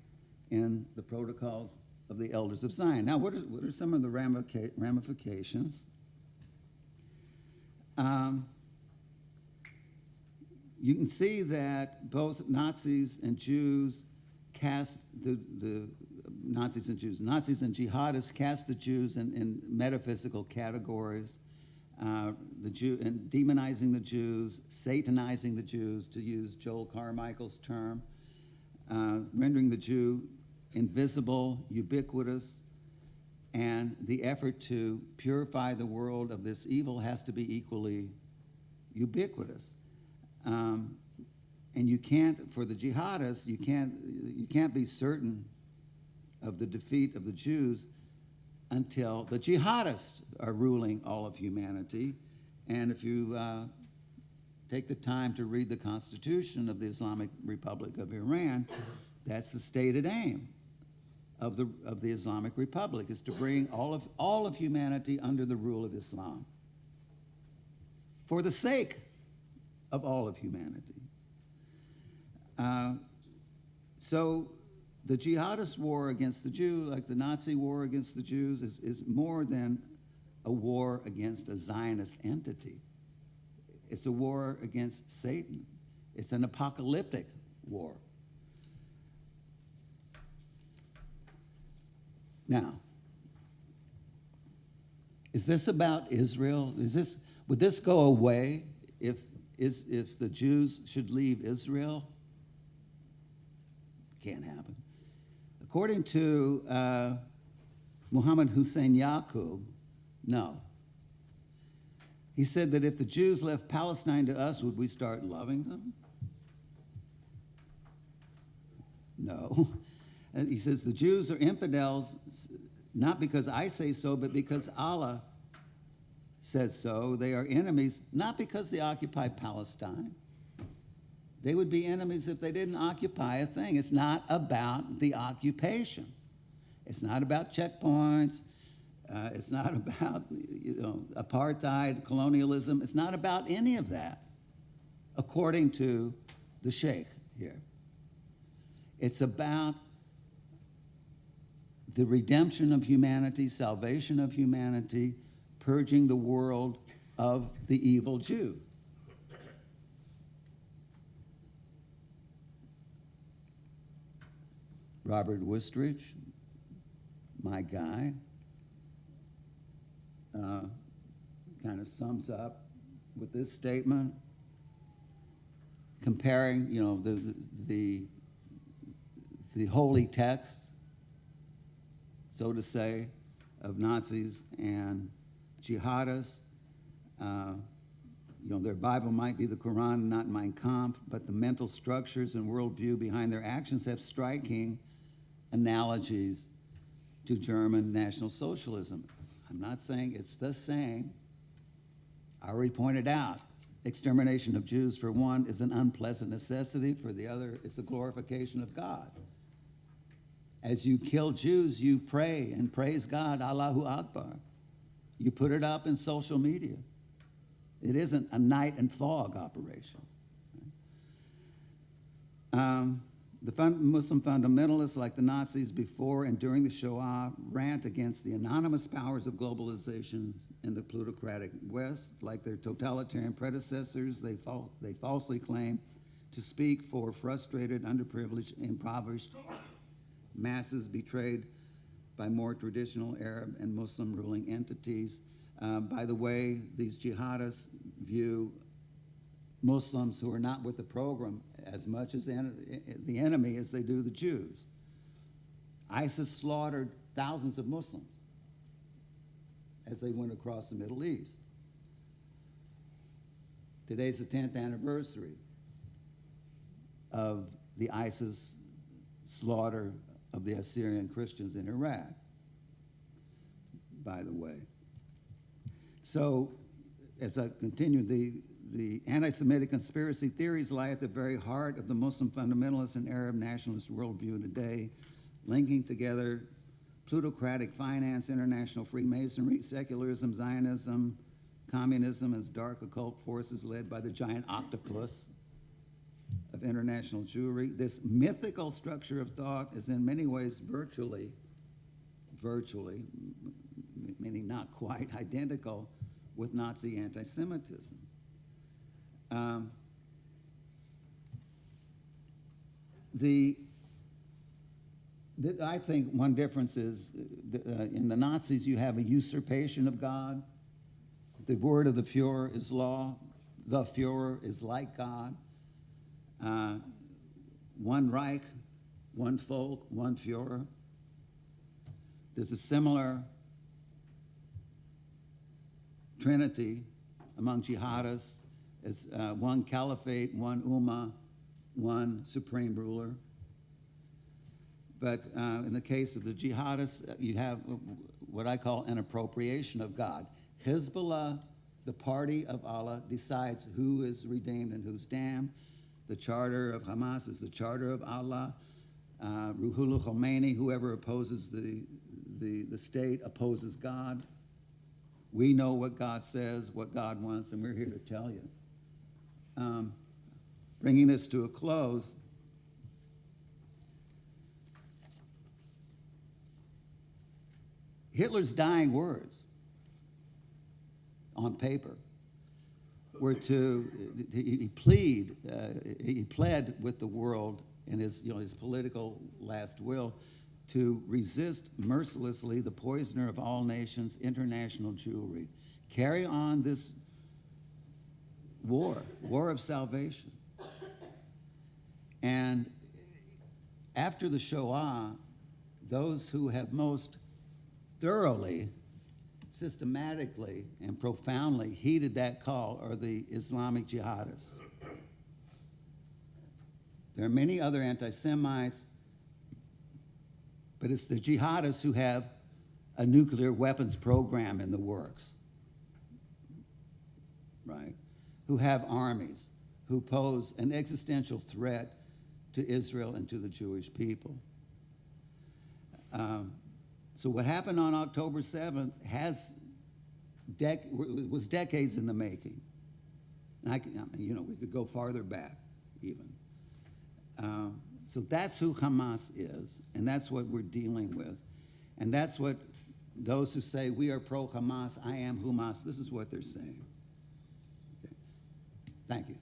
in the Protocols of the Elders of Zion. Now, what are some of the ramifications? You can see that both Nazis and Jews cast Nazis and jihadists cast the Jews in metaphysical categories, and demonizing the Jews, satanizing the Jews, to use Joel Carmichael's term, rendering the Jew invisible, ubiquitous, and the effort to purify the world of this evil has to be equally ubiquitous. And you can't, for the jihadists, you can't be certain of the defeat of the Jews until the jihadists are ruling all of humanity. And if you take the time to read the Constitution of the Islamic Republic of Iran, that's the stated aim of the Islamic Republic, is to bring all of humanity under the rule of Islam for the sake of all of humanity. So the jihadist war against the Jew, like the Nazi war against the Jews, is more than a war against a Zionist entity. It's a war against Satan. It's an apocalyptic war. Now, is this about Israel? Would this go away if the Jews should leave Israel? Can't happen. According to Muhammad Hussein Yaqub, no. He said that if the Jews left Palestine to us, would we start loving them? No. And he says the Jews are infidels, not because I say so, but because Allah says so. They are enemies, not because they occupy Palestine. They would be enemies if they didn't occupy a thing. It's not about the occupation. It's not about checkpoints. It's not about, apartheid, colonialism. It's not about any of that, according to the sheikh here. It's about the redemption of humanity, salvation of humanity, purging the world of the evil Jew. Robert Wistridge, my guy, kind of sums up with this statement, comparing, the holy text, so to say, of Nazis and jihadists. Their Bible might be the Quran, not Mein Kampf, but the mental structures and worldview behind their actions have striking analogies to German National Socialism. I'm not saying it's the same. I already pointed out, extermination of Jews, for one, is an unpleasant necessity. For the other, it's a glorification of God. As you kill Jews, you pray and praise God, Allahu Akbar. You put it up in social media. It isn't a night and fog operation. The Muslim fundamentalists, like the Nazis before and during the Shoah, rant against the anonymous powers of globalization in the plutocratic West. Like their totalitarian predecessors, they falsely claim to speak for frustrated, underprivileged, impoverished masses betrayed by more traditional Arab and Muslim ruling entities. By the way, these jihadists view Muslims who are not with the program as much as the enemy as they do the Jews. ISIS slaughtered thousands of Muslims as they went across the Middle East. Today's the 10th anniversary of the ISIS slaughter of the Assyrian Christians in Iraq, by the way. So, as I continue, the anti-Semitic conspiracy theories lie at the very heart of the Muslim fundamentalist and Arab nationalist worldview today, linking together plutocratic finance, international Freemasonry, secularism, Zionism, communism as dark occult forces led by the giant octopus of international Jewry. This mythical structure of thought is in many ways virtually, meaning not quite, identical with Nazi anti-Semitism. I think one difference is in the Nazis you have a usurpation of God. The word of the Fuhrer is law. The Fuhrer is like God. One Reich, one Volk, one Fuhrer. There's a similar trinity among jihadists as one caliphate, one ummah, one supreme ruler. But in the case of the jihadists, you have what I call an appropriation of God. Hezbollah, the party of Allah, decides who is redeemed and who's damned. The charter of Hamas is the charter of Allah. Ruhollah Khomeini, whoever opposes the state, opposes God. We know what God says, what God wants, and we're here to tell you. Bringing this to a close, Hitler's dying words on paper were he pled with the world in his political last will to resist mercilessly the poisoner of all nations, international Jewry. Carry on this war of salvation. And after the Shoah, those who have most thoroughly, systematically, and profoundly heeded that call are the Islamic jihadists. There are many other anti-Semites, but it's the jihadists who have a nuclear weapons program in the works, right? Who have armies, who pose an existential threat to Israel and to the Jewish people. So what happened on October 7th was decades in the making. And we could go farther back even. So that's who Hamas is, and that's what we're dealing with. And that's what those who say, we are pro-Hamas, I am Hamas, this is what they're saying. Okay. Thank you.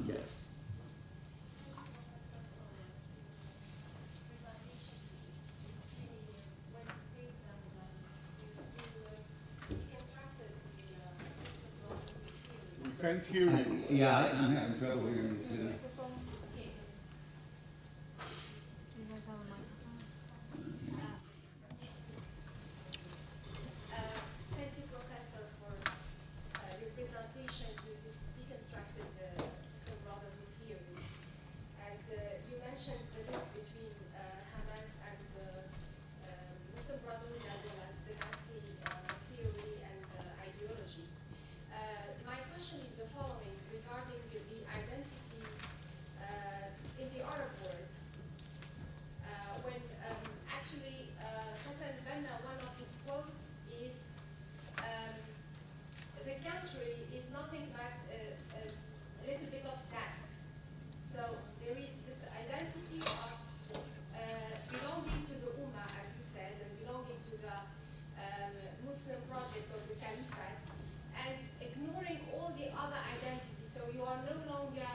Yes. Can't hear you. I'm having trouble hearing you too. Thank you, Professor, for your presentation. You deconstructed the Muslim Brotherhood theory. And you mentioned the link between Hamas and the Muslim Brotherhood as well as the Nazi theory and ideology. My question is the following regarding the identity in the Arab world. When actually Hassan Banna, one of his quotes is, the country is nothing but a little bit of dust. So there is this identity of belonging to the Ummah, as you said, and belonging to the Muslim project or the Caliphate, and ignoring all the other identities. So you are no longer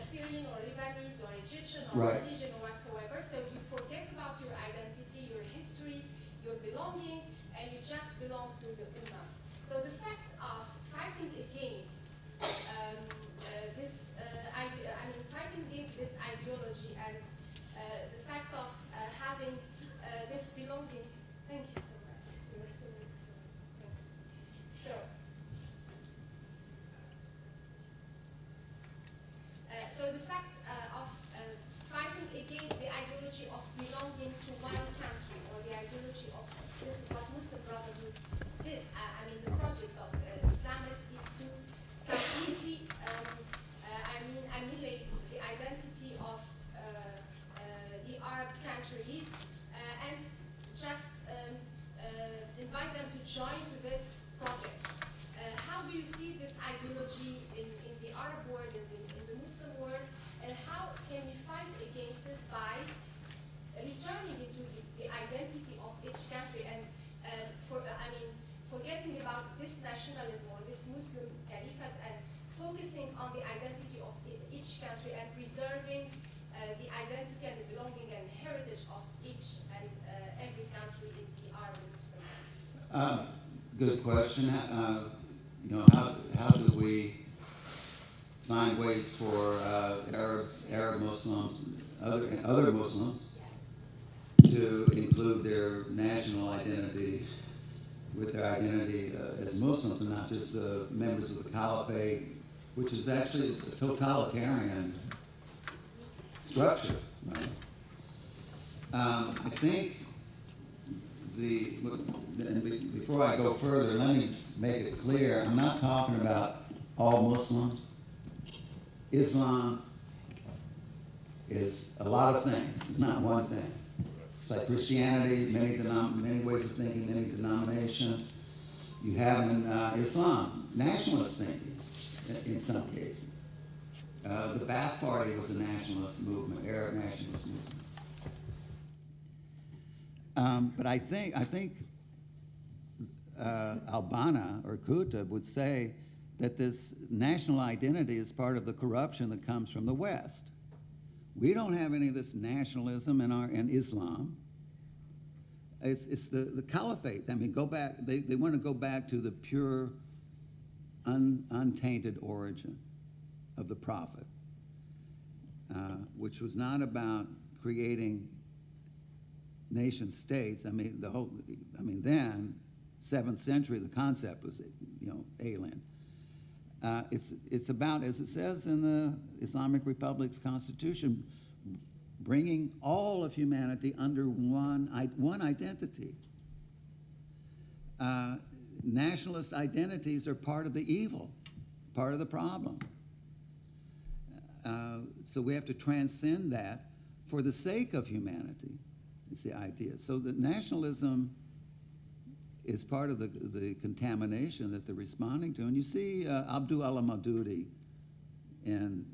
Syrian or Lebanese or Egyptian or Right. religion or whatsoever. So you forget about your identity, your history, your belonging, and you just belong to the Ummah. So the fact of fighting against fighting against this ideology and the fact of having this belonging. Thank you so much. You were still thank you. So the fact of fighting against the ideology of belonging to one country, or the ideology of this is what Muslim Brotherhood did. The project of Islamists is to completely annihilate the identity of the Arab countries and just invite them to join to this project. How do you see this ideology in the Arab world and in the Muslim world, and how can we fight against it by returning into the identity of each country and forgetting about this nationalism or this Muslim caliphate and focusing on the identity of each country and preserving the identity and the belonging and heritage of each and every country in the Arab and Muslim world? Good question. How do we find ways for Arab Muslims, other Muslims, to include their national identity with their identity as Muslims and not just members of the Caliphate, which is actually a totalitarian structure, right? I think before I go further, let me make it clear, I'm not talking about all Muslims. Islam is a lot of things. It's not one thing. It's like Christianity, many ways of thinking, many denominations. You have in Islam, nationalist thinking in some cases. The Ba'ath Party was a nationalist movement, Arab nationalist movement. But I think Al-Banna or Qutb would say that this national identity is part of the corruption that comes from the West. We don't have any of this nationalism in Islam. It's the caliphate. I mean, go back. They want to go back to the pure, untainted origin of the prophet, which was not about creating nation states. I mean, then, 7th century, the concept was, alien. It's about, as it says in the Islamic Republic's constitution, bringing all of humanity under one identity. Nationalist identities are part of the evil, part of the problem. So we have to transcend that for the sake of humanity, is the idea. So that nationalism is part of the contamination that they're responding to. And you see Abdul al-Maududi in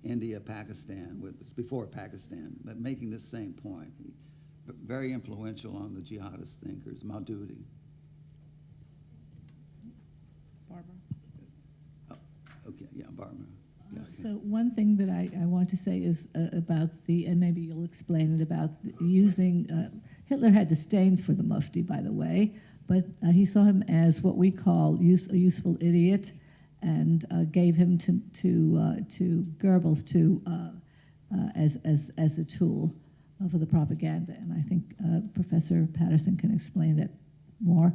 India, Pakistan, it's before Pakistan, but making this same point. Very influential on the jihadist thinkers, Maududi. Barbara. Oh, okay, yeah, Barbara. Yeah, okay. So one thing that I want to say is about and maybe you'll explain it, about using, Hitler had disdain for the Mufti, by the way, but he saw him as what we call a useful idiot, and gave him to Goebbels as a tool for the propaganda. And I think Professor Patterson can explain that more.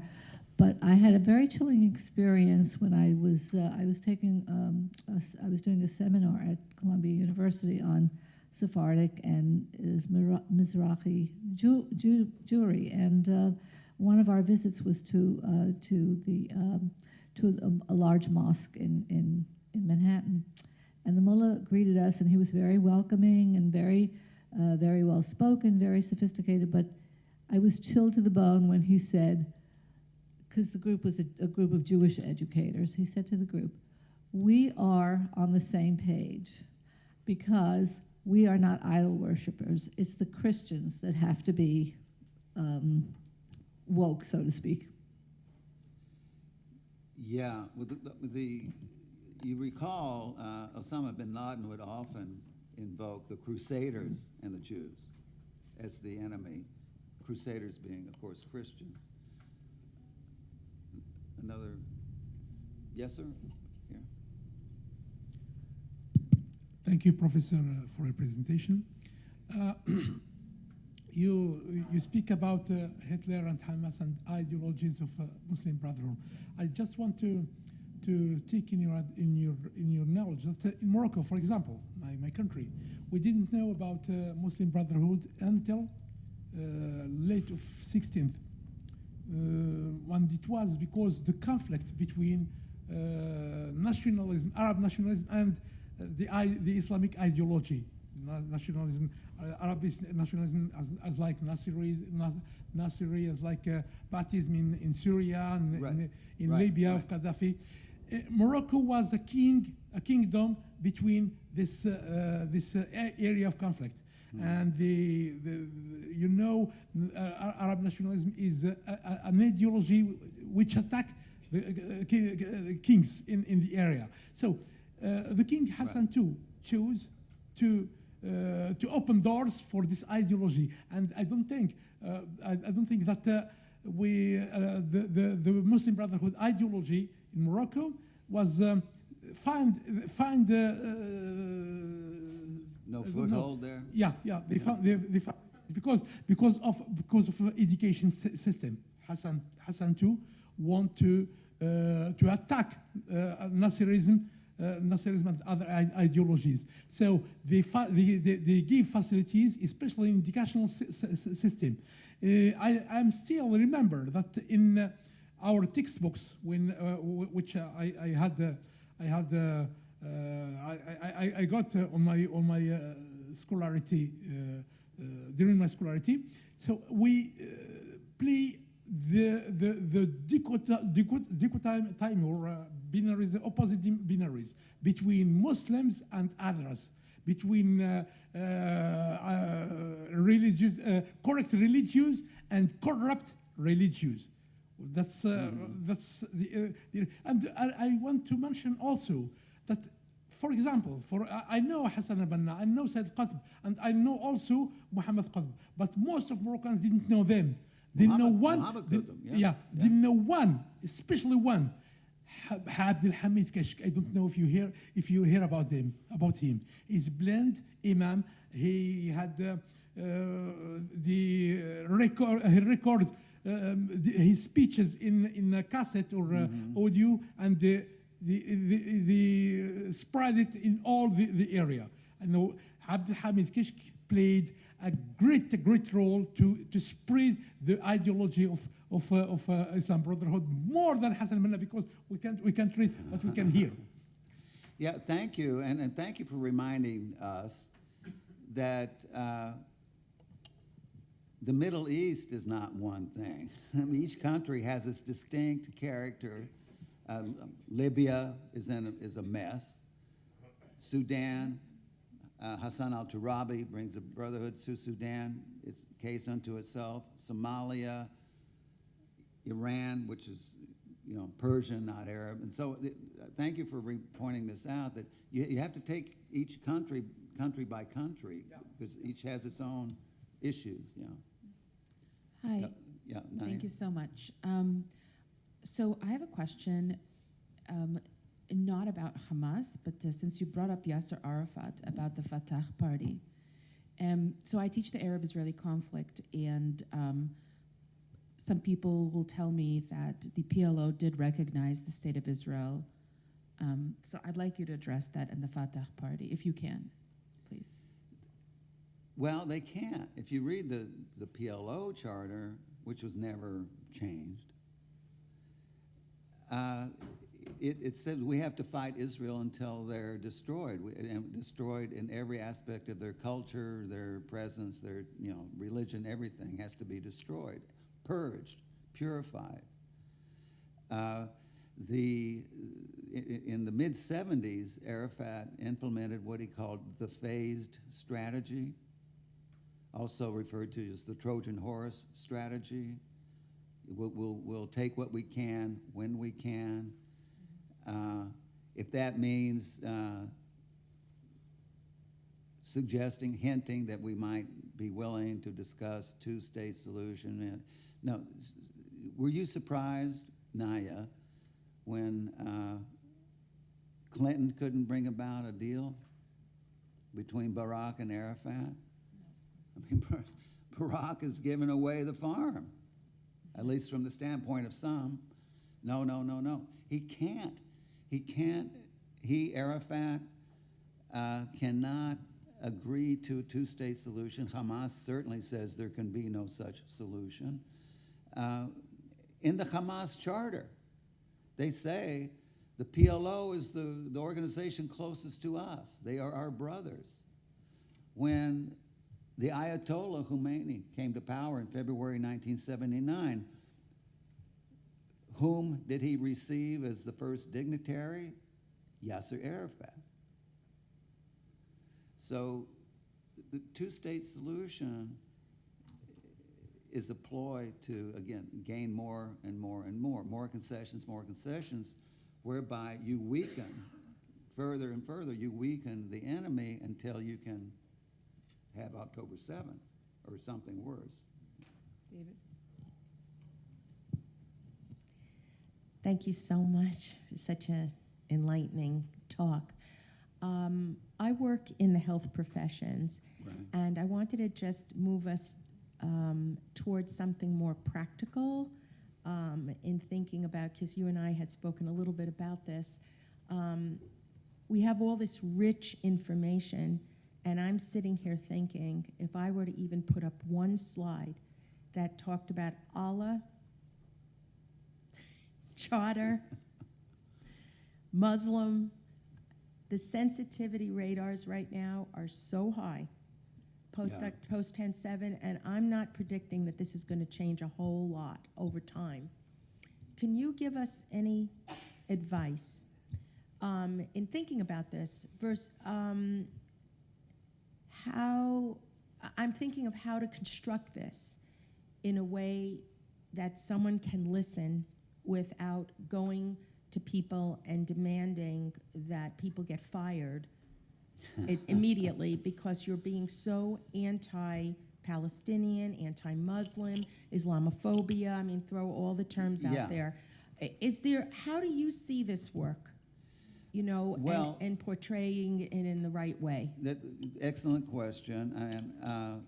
But I had a very chilling experience when I was doing a seminar at Columbia University on Sephardic and Mizrahi Jewry, and one of our visits was to a large mosque in Manhattan, and the mullah greeted us, and he was very welcoming and very well spoken, very sophisticated. But I was chilled to the bone when he said, because the group was a group of Jewish educators, he said to the group, "We are on the same page because we are not idol worshippers. It's the Christians that have to be woke, so to speak." Yeah, well, you recall Osama bin Laden would often invoke the Crusaders and the Jews as the enemy, Crusaders being, of course, Christians. Another, yes, sir? Yeah. Thank you, Professor, for your presentation. You speak about Hitler and Hamas and ideologies of Muslim Brotherhood. I just want to take in your knowledge that in Morocco, for example, my country, we didn't know about Muslim Brotherhood until late of 16th. When it was because the conflict between nationalism, Arab nationalism, and the Islamic ideology, nationalism, Arab nationalism as like Nasiri, as like Ba'athism in Syria and right. in right. Libya right. of Gaddafi. Morocco was a kingdom between this area of conflict. And Arab nationalism is an ideology which attack the kings in the area. So the King Hassan II chose to open doors for this ideology, and I don't think that the Muslim Brotherhood ideology in Morocco was find no foothold there. Yeah. They found because of education system. Hassan II want to attack Nasirism and other ideologies. So they give facilities, especially in educational system. I'm still remember that in our textbooks, which I got on my scholarity during my scholarity. So we play the dichotomy or binaries, opposite binaries between Muslims and others, between correct religious and corrupt religious. That's and I want to mention also that, for example, I know Hassan al-Banna, I know Said Qutb, and I know also Muhammad Qutb, but most of Moroccans didn't know them. Didn't know one. Muhammad killed them, yeah. Didn't know one, especially one. Abdul Hamid Kashk. I don't know if you hear about him. He's blend imam. He had the record. He record his speeches in a cassette or audio, and the spread it in all the area. I know Abdul Hamid Kashk played a great role to spread the ideology of Islam Brotherhood more than Hassan Minna, because we can't read, but we can hear. Yeah, thank you, and thank you for reminding us that the Middle East is not one thing. I mean, each country has its distinct character. Libya is a mess. Sudan, Hassan al-Turabi brings a brotherhood to Sudan. It's a case unto itself. Somalia, Iran, which is, Persian, not Arab. And so thank you for pointing this out, that you have to take each country by country, because each has its own issues, Hi. Yeah, Thank you so much. So I have a question, not about Hamas, but since you brought up Yasser Arafat about the Fatah party. So I teach the Arab-Israeli conflict, and some people will tell me that the PLO did recognize the state of Israel. So I'd like you to address that in the Fatah party, if you can, please. Well, they can't. If you read the PLO charter, which was never changed, it says we have to fight Israel until they're destroyed, and destroyed in every aspect of their culture, their presence, their religion. Everything has to be destroyed, purged, purified. In the mid-'70s, Arafat implemented what he called the phased strategy, also referred to as the Trojan horse strategy. We'll take what we can when we can. If that means hinting that we might be willing to discuss two-state solution. No, were you surprised, Naya, when Clinton couldn't bring about a deal between Barack and Arafat? I mean, Barack is giving away the farm, at least from the standpoint of some. No. He can't. Arafat, cannot agree to a two-state solution. Hamas certainly says there can be no such solution. In the Hamas charter, they say the PLO is the organization closest to us. They are our brothers. When the Ayatollah Khomeini came to power in February 1979, whom did he receive as the first dignitary? Yasser Arafat. So the two-state solution is a ploy to, again, gain more and more and more concessions, whereby you weaken further and further, you weaken the enemy until you can have October 7th or something worse. David? Thank you so much for such an enlightening talk. I work in the health professions, Right. and I wanted to just move us towards something more practical in thinking about, because you and I had spoken a little bit about this. We have all this rich information, and I'm sitting here thinking, if I were to even put up one slide that talked about Allah, Charter, Muslim, the sensitivity radars right now are so high, post 10/7, and I'm not predicting that this is going to change a whole lot over time. Can you give us any advice in thinking about this? I'm thinking of how to construct this in a way that someone can listen without going to people and demanding that people get fired immediately because you're being so anti-Palestinian, anti-Muslim, Islamophobia. I mean, throw all the terms Yeah. out there. How do you see this work? You know, Well- and portraying it in the right way. Excellent question. And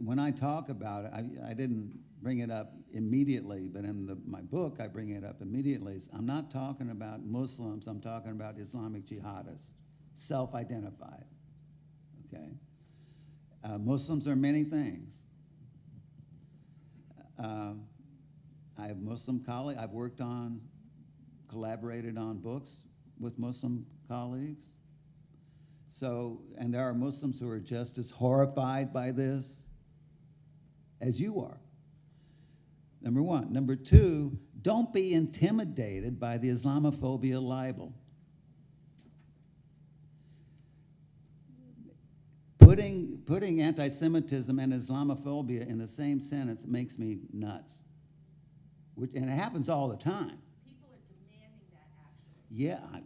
when I talk about it, I didn't bring it up immediately, but in my book, I bring it up immediately. I'm not talking about Muslims. I'm talking about Islamic jihadists, self-identified. Okay. Muslims are many things. I have Muslim colleagues. I've collaborated on books with Muslim colleagues. So, and there are Muslims who are just as horrified by this as you are. Number one. Number two, don't be intimidated by the Islamophobia libel. Putting anti-Semitism and Islamophobia in the same sentence makes me nuts. And it happens all the time. People are demanding that, actually. Yeah.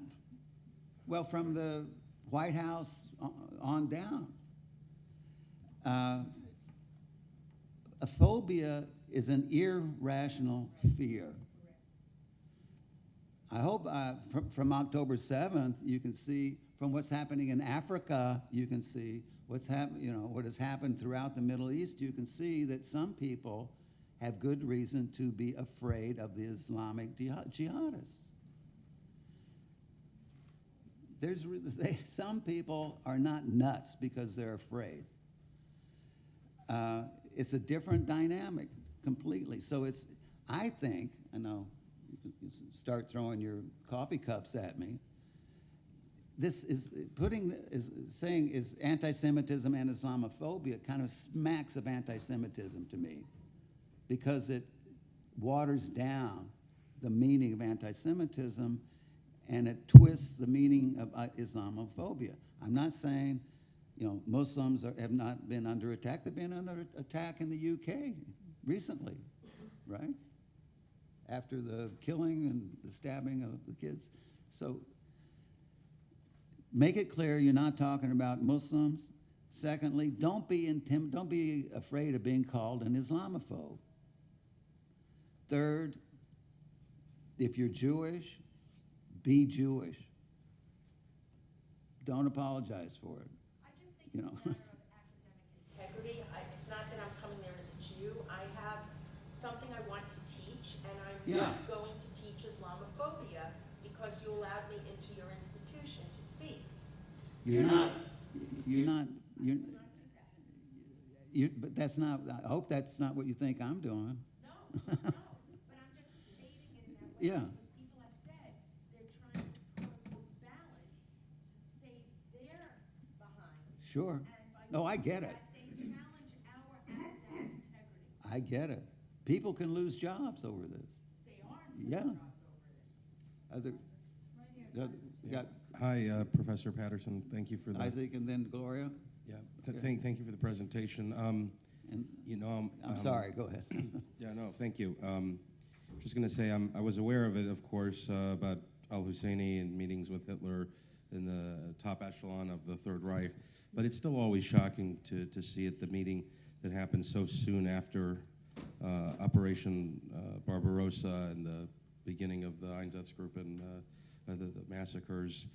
Well, from the White House on down. A phobia is an irrational fear. I hope from October 7th, you can see from what's happening in Africa, you can see what has happened throughout the Middle East. You can see that some people have good reason to be afraid of the Islamic jihadists. Some people are not nuts because they're afraid. It's a different dynamic completely. So I think, I know you start throwing your coffee cups at me. This is saying is anti-Semitism and Islamophobia kind of smacks of anti-Semitism to me, because it waters down the meaning of anti-Semitism and it twists the meaning of Islamophobia. I'm not saying, Muslims have not been under attack. They've been under attack in the UK recently, right? After the killing and the stabbing of the kids. So make it clear you're not talking about Muslims. Secondly, don't be afraid of being called an Islamophobe. Third, if you're Jewish, be Jewish. Don't apologize for it. I just think it's a matter of academic integrity. It's not that I'm coming there as a Jew. I have something I want to teach, and I'm not going to teach Islamophobia because you allowed me into your institution to speak. But that's not, I hope that's not what you think I'm doing. No, but I'm just stating it in that way. Yeah. Because people have said they're trying to quote-unquote balance to save their behind. Sure. And by No, I doing get it. that, they challenge our academic integrity. I get it. People can lose jobs over this. They are Yeah. losing jobs over this. We got Hi, Professor Patterson. Thank you for the Isaac and then Gloria. yeah. Okay. Thank you for the presentation. And I'm sorry, go ahead. Yeah, no, thank you. Just going to say I was aware of it, of course, about al-Husseini and meetings with Hitler in the top echelon of the Third Reich, but it's still always shocking to see at the meeting that happened so soon after Operation Barbarossa and the beginning of the Einsatzgruppe and the massacres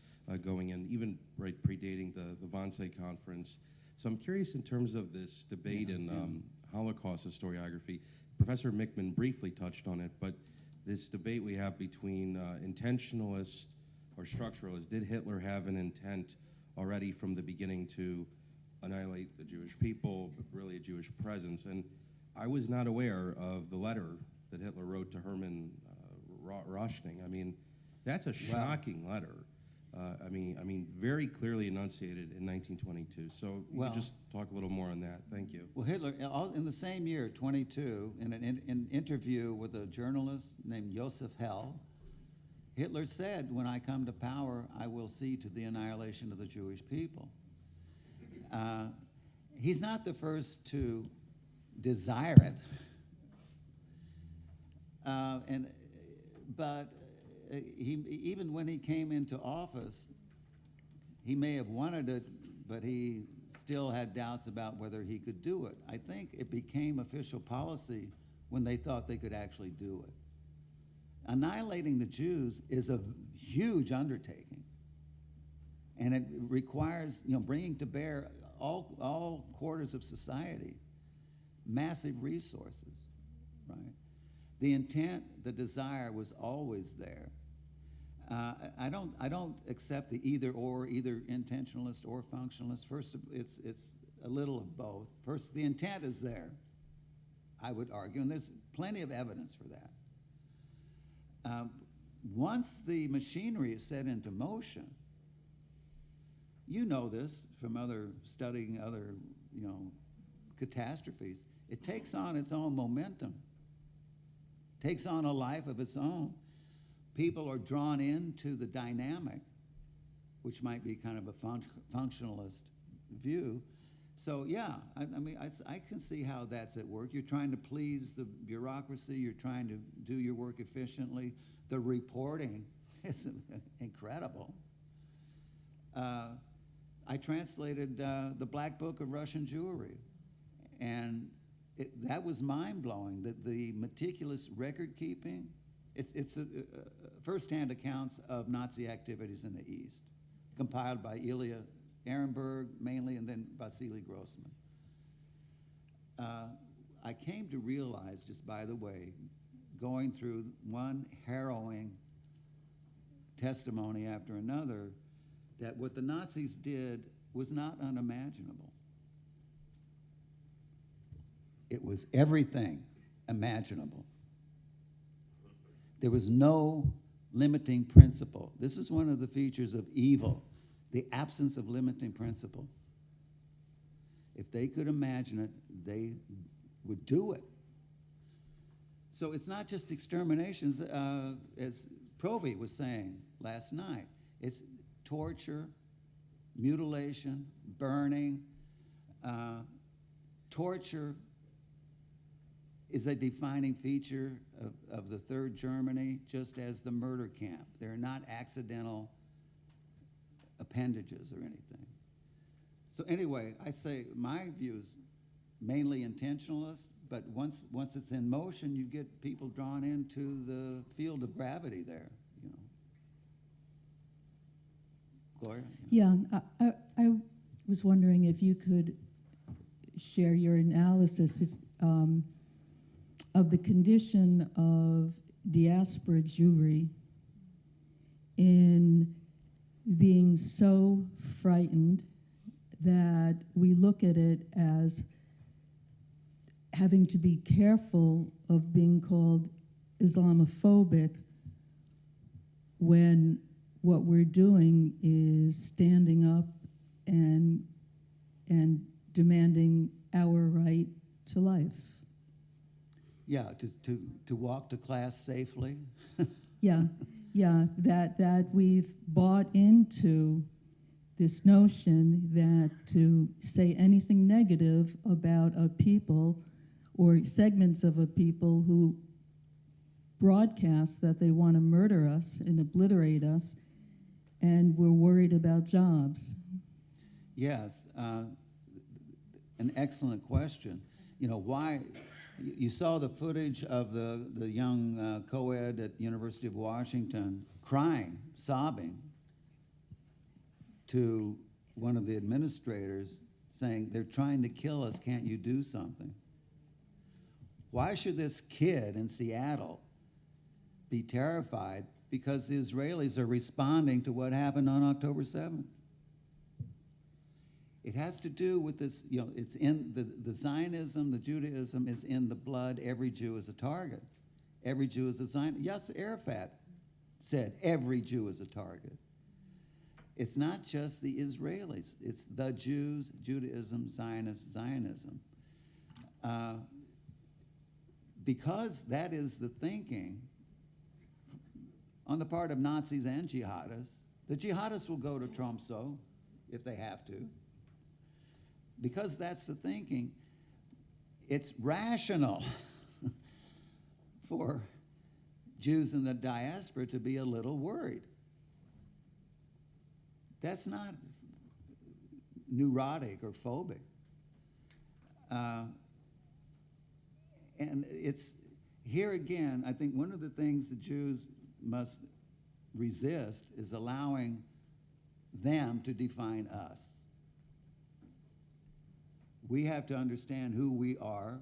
going in, even predating the Wannsee conference. So I'm curious in terms of this debate in Holocaust historiography. Professor Mickman briefly touched on it, but this debate we have between intentionalists or structuralists. Did Hitler have an intent already from the beginning to annihilate the Jewish people, but really a Jewish presence? And I was not aware of the letter that Hitler wrote to Hermann Röschning. I mean, that's a shocking letter. I mean, very clearly enunciated in 1922. So you could just talk a little more on that. Thank you. Well, Hitler, in the same year, 22, in an interview with a journalist named Joseph Hell, Hitler said, when I come to power, I will see to the annihilation of the Jewish people. He's not the first to desire it. But even when he came into office, he may have wanted it, but he still had doubts about whether he could do it. I think it became official policy when they thought they could actually do it. Annihilating the Jews is a huge undertaking, and it requires, bringing to bear all quarters of society, massive resources, right? The intent, the desire was always there. I don't accept the either intentionalist or functionalist. First, it's a little of both. First, the intent is there, I would argue, and there's plenty of evidence for that. Once the machinery is set into motion, you know this from studying other, catastrophes, it takes on its own momentum, takes on a life of its own. People are drawn into the dynamic, which might be kind of a functionalist view. So yeah, I can see how that's at work. You're trying to please the bureaucracy. You're trying to do your work efficiently. The reporting is incredible. I translated the Black Book of Russian Jewry, and that was mind-blowing, that the meticulous record keeping. It's first-hand accounts of Nazi activities in the East, compiled by Ilya Ehrenberg mainly, and then Vasily Grossman. I came to realize, just by the way, going through one harrowing testimony after another, that what the Nazis did was not unimaginable. It was everything imaginable. There was no limiting principle. This is one of the features of evil, the absence of limiting principle. If they could imagine it, they would do it. So it's not just exterminations, as Provy was saying last night. It's torture, mutilation, burning. Torture is a defining feature of the Third Germany, just as the murder camp. They're not accidental appendages or anything. So anyway, I say my view is mainly intentionalist, but once it's in motion, you get people drawn into the field of gravity there, Gloria? Yeah, I was wondering if you could share your analysis of the condition of diasporic Jewry in being so frightened that we look at it as having to be careful of being called Islamophobic when what we're doing is standing up and demanding our right to life. Yeah, to walk to class safely. Yeah, that we've bought into this notion that to say anything negative about a people or segments of a people who broadcast that they want to murder us and obliterate us, and we're worried about jobs. Yes, an excellent question. Why? You saw the footage of the young co-ed at University of Washington crying, sobbing, to one of the administrators saying, "They're trying to kill us, can't you do something?" Why should this kid in Seattle be terrified because the Israelis are responding to what happened on October 7th? It has to do with this, it's in the Zionism, the Judaism is in the blood. Every Jew is a target. Every Jew is a Zionist. Yes, Arafat said every Jew is a target. It's not just the Israelis. It's the Jews, Judaism, Zionism. Because that is the thinking on the part of Nazis and jihadists. The jihadists will go to Tromsø if they have to. Because that's the thinking, it's rational for Jews in the diaspora to be a little worried. That's not neurotic or phobic. And it's, here again, I think one of the things the Jews must resist is allowing them to define us. We have to understand who we are,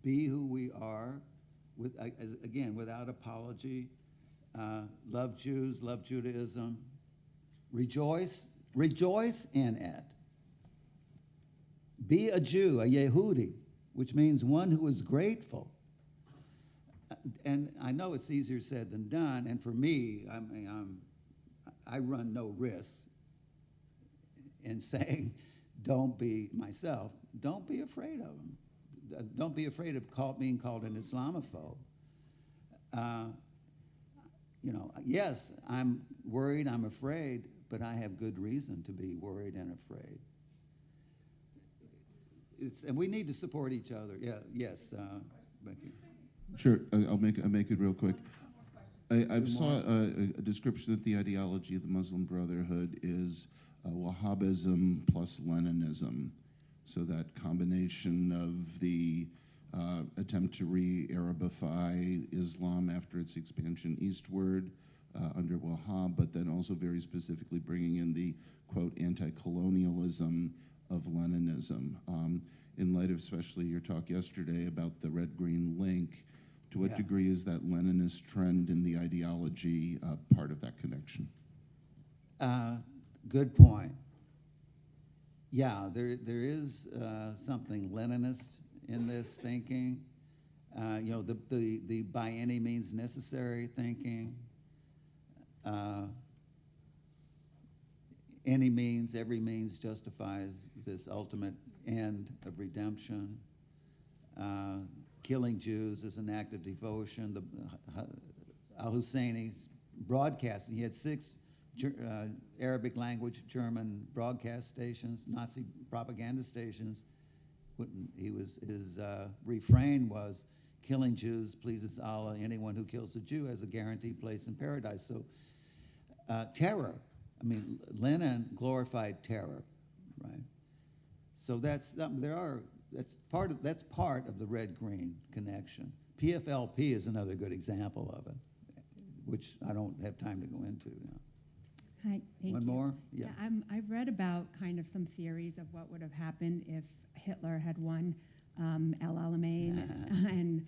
be who we are, again, without apology. Love Jews, love Judaism. Rejoice in it. Be a Jew, a Yehudi, which means one who is grateful. And I know it's easier said than done, and for me, I run no risk in saying, don't be myself. Don't be afraid of them. Don't be afraid of being called an Islamophobe. Yes, I'm worried, I'm afraid, but I have good reason to be worried and afraid. And we need to support each other. Yeah, yes, Becky. Sure, I'll make it real quick. I saw a description that the ideology of the Muslim Brotherhood is Wahhabism plus Leninism. So that combination of the attempt to re-Arabify Islam after its expansion eastward under Wahhab, but then also very specifically bringing in the, quote, anti-colonialism of Leninism. In light of especially your talk yesterday about the red-green link, to what degree is that Leninist trend in the ideology part of that connection? Good point. Yeah, there is something Leninist in this thinking. The by any means necessary thinking. Any means, every means justifies this ultimate end of redemption. Killing Jews is an act of devotion. Al-Husseini's broadcasting, he had 6 Arabic language German broadcast stations, Nazi propaganda stations. His refrain was, killing Jews pleases Allah. Anyone who kills a Jew has a guaranteed place in paradise. So terror. I mean, Lenin glorified terror, right? So that's part of the red-green connection. PFLP is another good example of it, which I don't have time to go into. Hi, thank One you. more? Yeah. I've read about kind of some theories of what would have happened if Hitler had won El Alamein and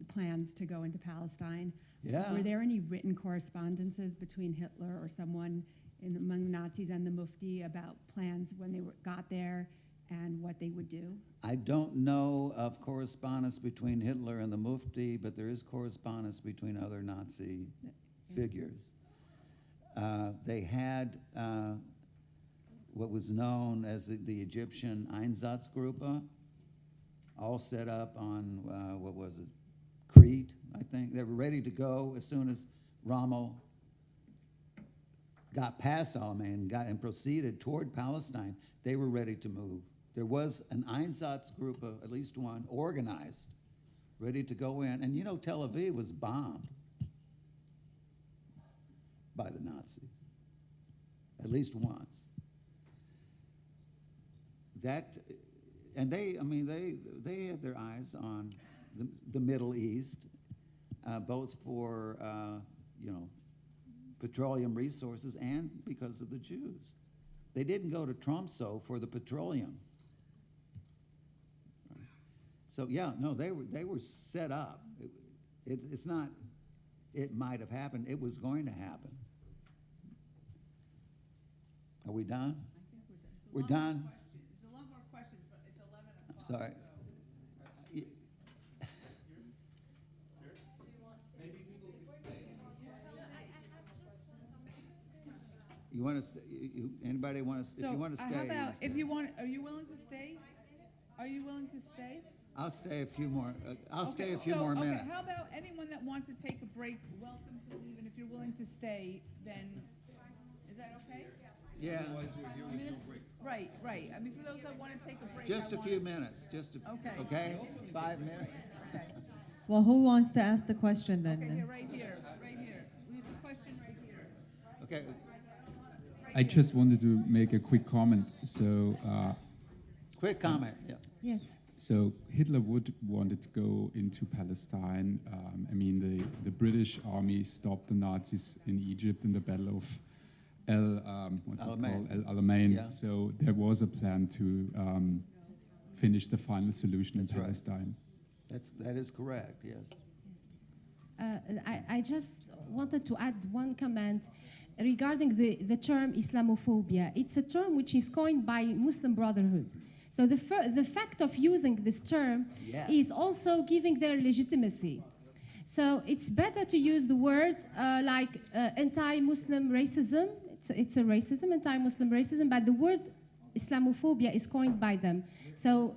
plans to go into Palestine. Yeah. Were there any written correspondences between Hitler or someone among the Nazis and the Mufti about plans when they got there and what they would do? I don't know of correspondence between Hitler and the Mufti, but there is correspondence between other Nazi figures. They had what was known as the Egyptian Einsatzgruppe, all set up on, Crete, I think. They were ready to go as soon as Rommel got past Alamein and proceeded toward Palestine. They were ready to move. There was an Einsatzgruppe, at least one, organized, ready to go in. And Tel Aviv was bombed by the Nazis, at least once. And they had their eyes on the Middle East, both for petroleum resources and because of the Jews. They didn't go to Tromsø for the petroleum. So they were set up. It's not. It might have happened. It was going to happen. Are we done? I think we're done. There's a lot more questions, but it's 11 o'clock. Sorry. You want to stay? Anybody want to? If you want to stay, how about if you want? Are you willing to stay? Are you willing to stay? I'll stay a few more. I'll Okay, stay a few more minutes. Okay, how about anyone that wants to take a break? Welcome to leave, and if you're willing to stay, then is that okay? Yeah. Right. I mean, for those that want to take a break. Just a few minutes. Okay. Okay. 5 minutes. Well, who wants to ask the question then? Okay, here, right here. We have a question right here. Okay. Right I just wanted to make a quick comment. So, Quick comment, yeah. Yes. so Hitler would wanted to go into Palestine. I mean, the British army stopped the Nazis in Egypt in the Battle of Alamein. El Alamein. Yeah. So there was a plan to finish the final solution That's in right. Palestine. That is correct, yes. I just wanted to add one comment regarding the term Islamophobia. It's a term which is coined by Muslim Brotherhood. So the fact of using this term Yes. is also giving their legitimacy. So it's better to use the word like anti-Muslim racism. It's a racism, anti-Muslim racism, but the word Islamophobia is coined by them. So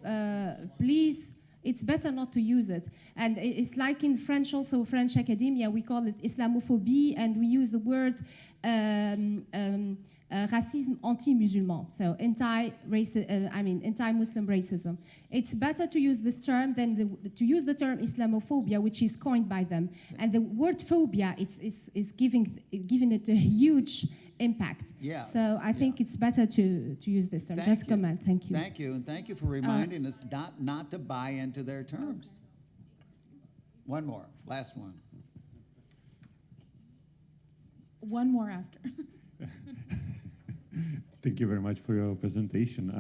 please, it's better not to use it. And it's like in French also, French academia, we call it Islamophobie, and we use the word racisme anti-musulman, so anti-Muslim racism. It's better to use this term than to use the term Islamophobia, which is coined by them. And the word phobia is giving it a huge impact. Yeah. So I think it's better to use this term. Thank Just you. comment. Thank you. Thank you, and thank you for reminding us not to buy into their terms. One more, last one. One more after. Thank you very much for your presentation.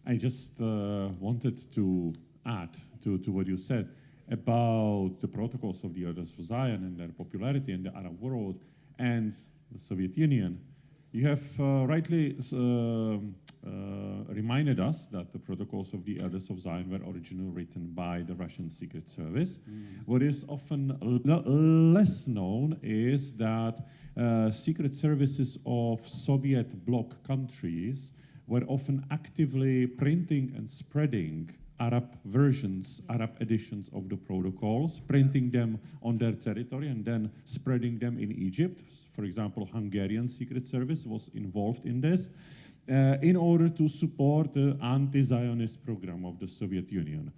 I just wanted to add to what you said about the protocols of the Elders of Zion and their popularity in the Arab world and the Soviet Union. You have rightly reminded us that the protocols of the Elders of Zion were originally written by the Russian Secret Service. What is often less known is that secret services of Soviet bloc countries were often actively printing and spreading Arab versions, Arab editions of the protocols, printing them on their territory and then spreading them in Egypt. For example, Hungarian Secret Service was involved in this in order to support the anti-Zionist program of the Soviet Union.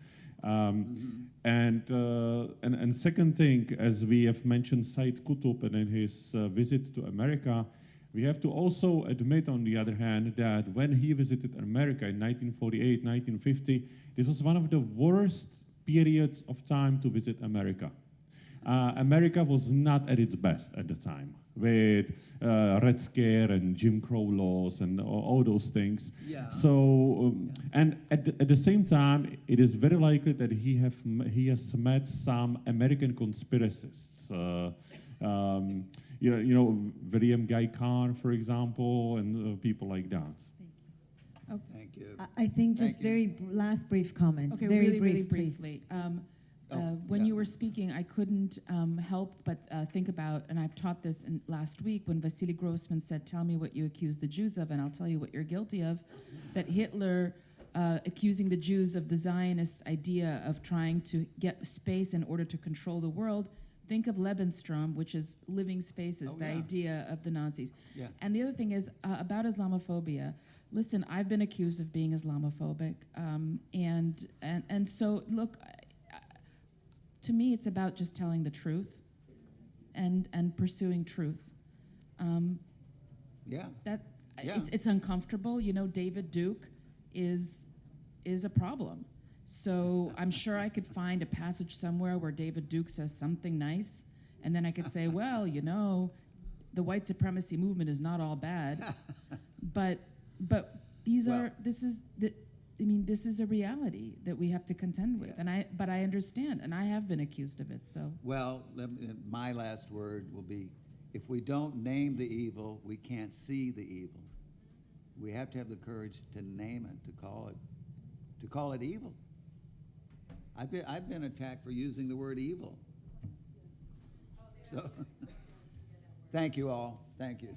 And second thing, as we have mentioned Said Qutb and in his visit to America, we have to also admit, on the other hand, that when he visited America in 1948, 1950, this was one of the worst periods of time to visit America. America was not at its best at the time, with Red Scare and Jim Crow laws and all those things. Yeah. So, and at the same time, it is very likely that he has met some American conspiracists. You know, William Guy Carr, for example, and people like that. Thank you. I think just Thank you. last brief comment. Okay, very really, brief, really please. briefly. yeah. When you were speaking, I couldn't help but think about, and I've taught this last week, when Vasily Grossman said, "Tell me what you accuse the Jews of, and I'll tell you what you're guilty of," that Hitler accusing the Jews of the Zionist idea of trying to get space in order to control the world. Think of Lebensraum, which is living spaces, Oh, the yeah. idea of the Nazis. Yeah. And the other thing is about Islamophobia. Listen, I've been accused of being Islamophobic, and so look, to me, it's about just telling the truth, and pursuing truth. Yeah. Yeah. It's uncomfortable. You know, David Duke is a problem. So I'm sure I could find a passage somewhere where David Duke says something nice, and then I could say, well, you know, the white supremacy movement is not all bad, but this is a reality that we have to contend with, Yes. but I understand, and I have been accused of it. So Well, my last word will be, if we don't name the evil, we can't see the evil. We have to have the courage to name it, to call it evil. I've been attacked for using the word evil. So, thank you all. Thank you.